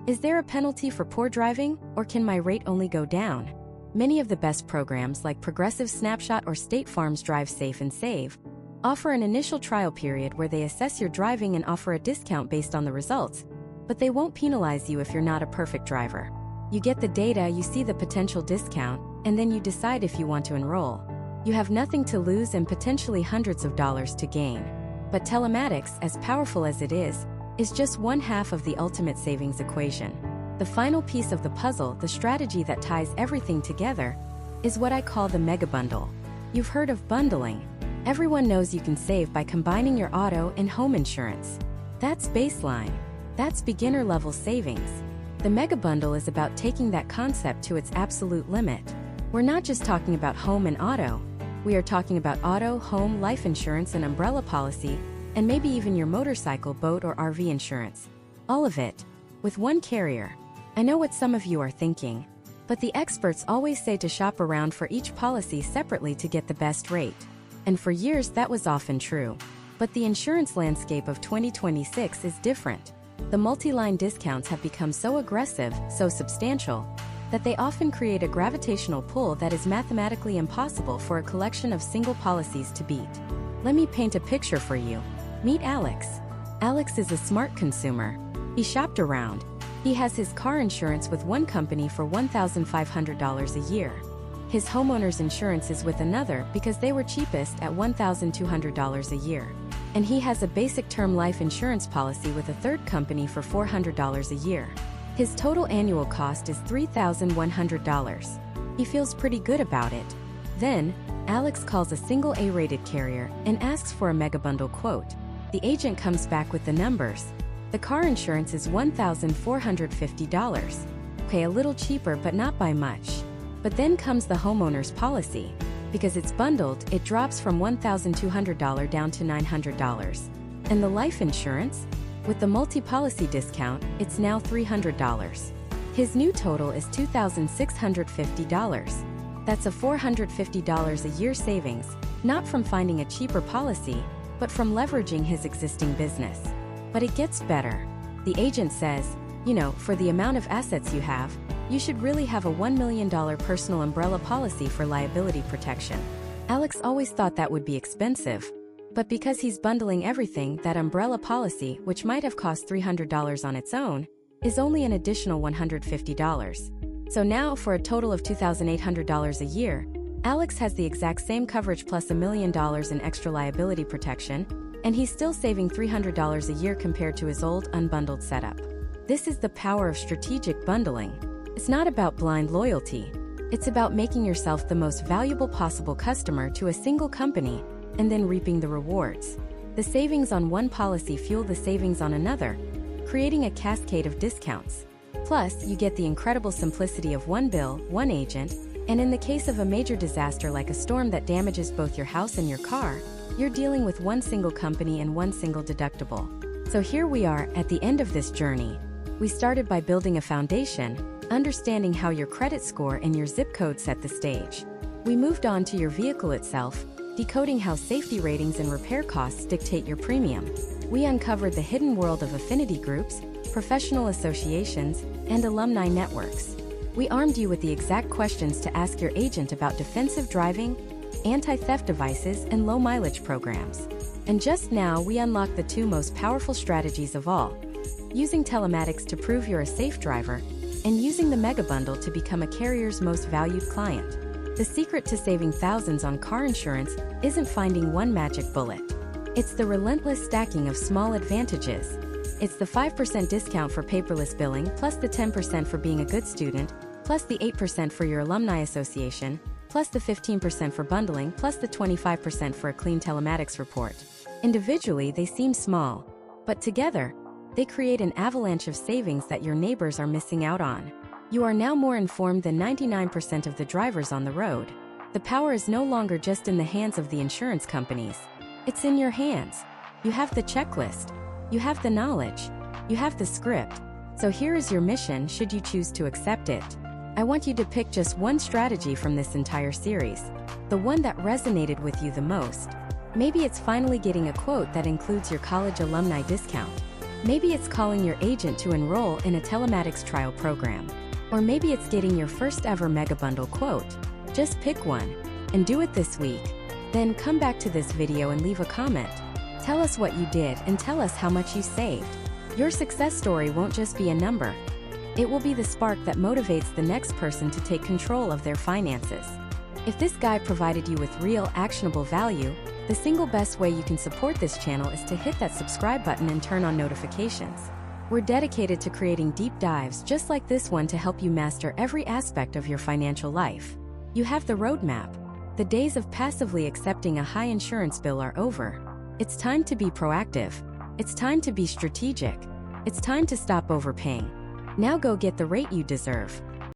Is there a penalty for poor driving, or can my rate only go down? Many of the best programs like Progressive Snapshot or State Farm's Drive Safe and Save offer an initial trial period where they assess your driving and offer a discount based on the results, but they won't penalize you if you're not a perfect driver. You get the data, you see the potential discount, and then you decide if you want to enroll. You have nothing to lose and potentially hundreds of dollars to gain. But telematics, as powerful as it is just one half of the ultimate savings equation. The final piece of the puzzle, the strategy that ties everything together, is what I call the mega bundle. You've heard of bundling. Everyone knows you can save by combining your auto and home insurance. That's baseline. That's beginner-level savings. The Mega Bundle is about taking that concept to its absolute limit. We're not just talking about home and auto. We are talking about auto, home, life insurance and umbrella policy, and maybe even your motorcycle, boat or RV insurance. All of it, with one carrier. I know what some of you are thinking, but the experts always say to shop around for each policy separately to get the best rate. And for years that was often true. But the insurance landscape of 2026 is different. The multi-line discounts have become so aggressive, so substantial, that they often create a gravitational pull that is mathematically impossible for a collection of single policies to beat. Let me paint a picture for you. Meet Alex. Alex is a smart consumer. He shopped around. He has his car insurance with one company for $1,500 a year. His homeowner's insurance is with another because they were cheapest at $1,200 a year. And he has a basic term life insurance policy with a third company for $400 a year. His total annual cost is $3,100. He feels pretty good about it. Then, Alex calls a single A-rated carrier and asks for a mega bundle quote. The agent comes back with the numbers. The car insurance is $1,450. Okay, a little cheaper but not by much. But then comes the homeowner's policy. Because it's bundled, it drops from $1,200 down to $900. And the life insurance? With the multi-policy discount, it's now $300. His new total is $2,650. That's a $450 a year savings, not from finding a cheaper policy, but from leveraging his existing business. But it gets better. The agent says, you know, for the amount of assets you have, you should really have a $1 million personal umbrella policy for liability protection. Alex always thought that would be expensive. But because he's bundling everything, that umbrella policy, which might have cost $300 on its own, is only an additional $150. So now, for a total of $2,800 a year, Alex has the exact same coverage plus $1 million in extra liability protection, and he's still saving $300 a year compared to his old, unbundled setup. This is the power of strategic bundling. It's not about blind loyalty. It's about making yourself the most valuable possible customer to a single company, and then reaping the rewards. The savings on one policy fuel the savings on another, creating a cascade of discounts. Plus, you get the incredible simplicity of one bill, one agent, and in the case of a major disaster like a storm that damages both your house and your car, you're dealing with one single company and one single deductible. So here we are at the end of this journey. We started by building a foundation, understanding how your credit score and your zip code set the stage. We moved on to your vehicle itself, decoding how safety ratings and repair costs dictate your premium. We uncovered the hidden world of affinity groups, professional associations, and alumni networks. We armed you with the exact questions to ask your agent about defensive driving, anti-theft devices, and low-mileage programs. And just now, we unlocked the two most powerful strategies of all: using telematics to prove you're a safe driver, and using the Mega Bundle to become a carrier's most valued client. The secret to saving thousands on car insurance isn't finding one magic bullet. It's the relentless stacking of small advantages. It's the 5% discount for paperless billing, plus the 10% for being a good student, plus the 8% for your alumni association, plus the 15% for bundling, plus the 25% for a clean telematics report. Individually, they seem small, but together, they create an avalanche of savings that your neighbors are missing out on. You are now more informed than 99% of the drivers on the road. The power is no longer just in the hands of the insurance companies. It's in your hands. You have the checklist. You have the knowledge. You have the script. So here is your mission should you choose to accept it. I want you to pick just one strategy from this entire series, the one that resonated with you the most. Maybe it's finally getting a quote that includes your college alumni discount. Maybe it's calling your agent to enroll in a telematics trial program. Or maybe it's getting your first ever Mega Bundle quote. Just pick one, and do it this week. Then come back to this video and leave a comment. Tell us what you did and tell us how much you saved. Your success story won't just be a number. It will be the spark that motivates the next person to take control of their finances. If this guide provided you with real, actionable value, the single best way you can support this channel is to hit that subscribe button and turn on notifications. We're dedicated to creating deep dives just like this one to help you master every aspect of your financial life. You have the roadmap. The days of passively accepting a high insurance bill are over. It's time to be proactive. It's time to be strategic. It's time to stop overpaying. Now go get the rate you deserve.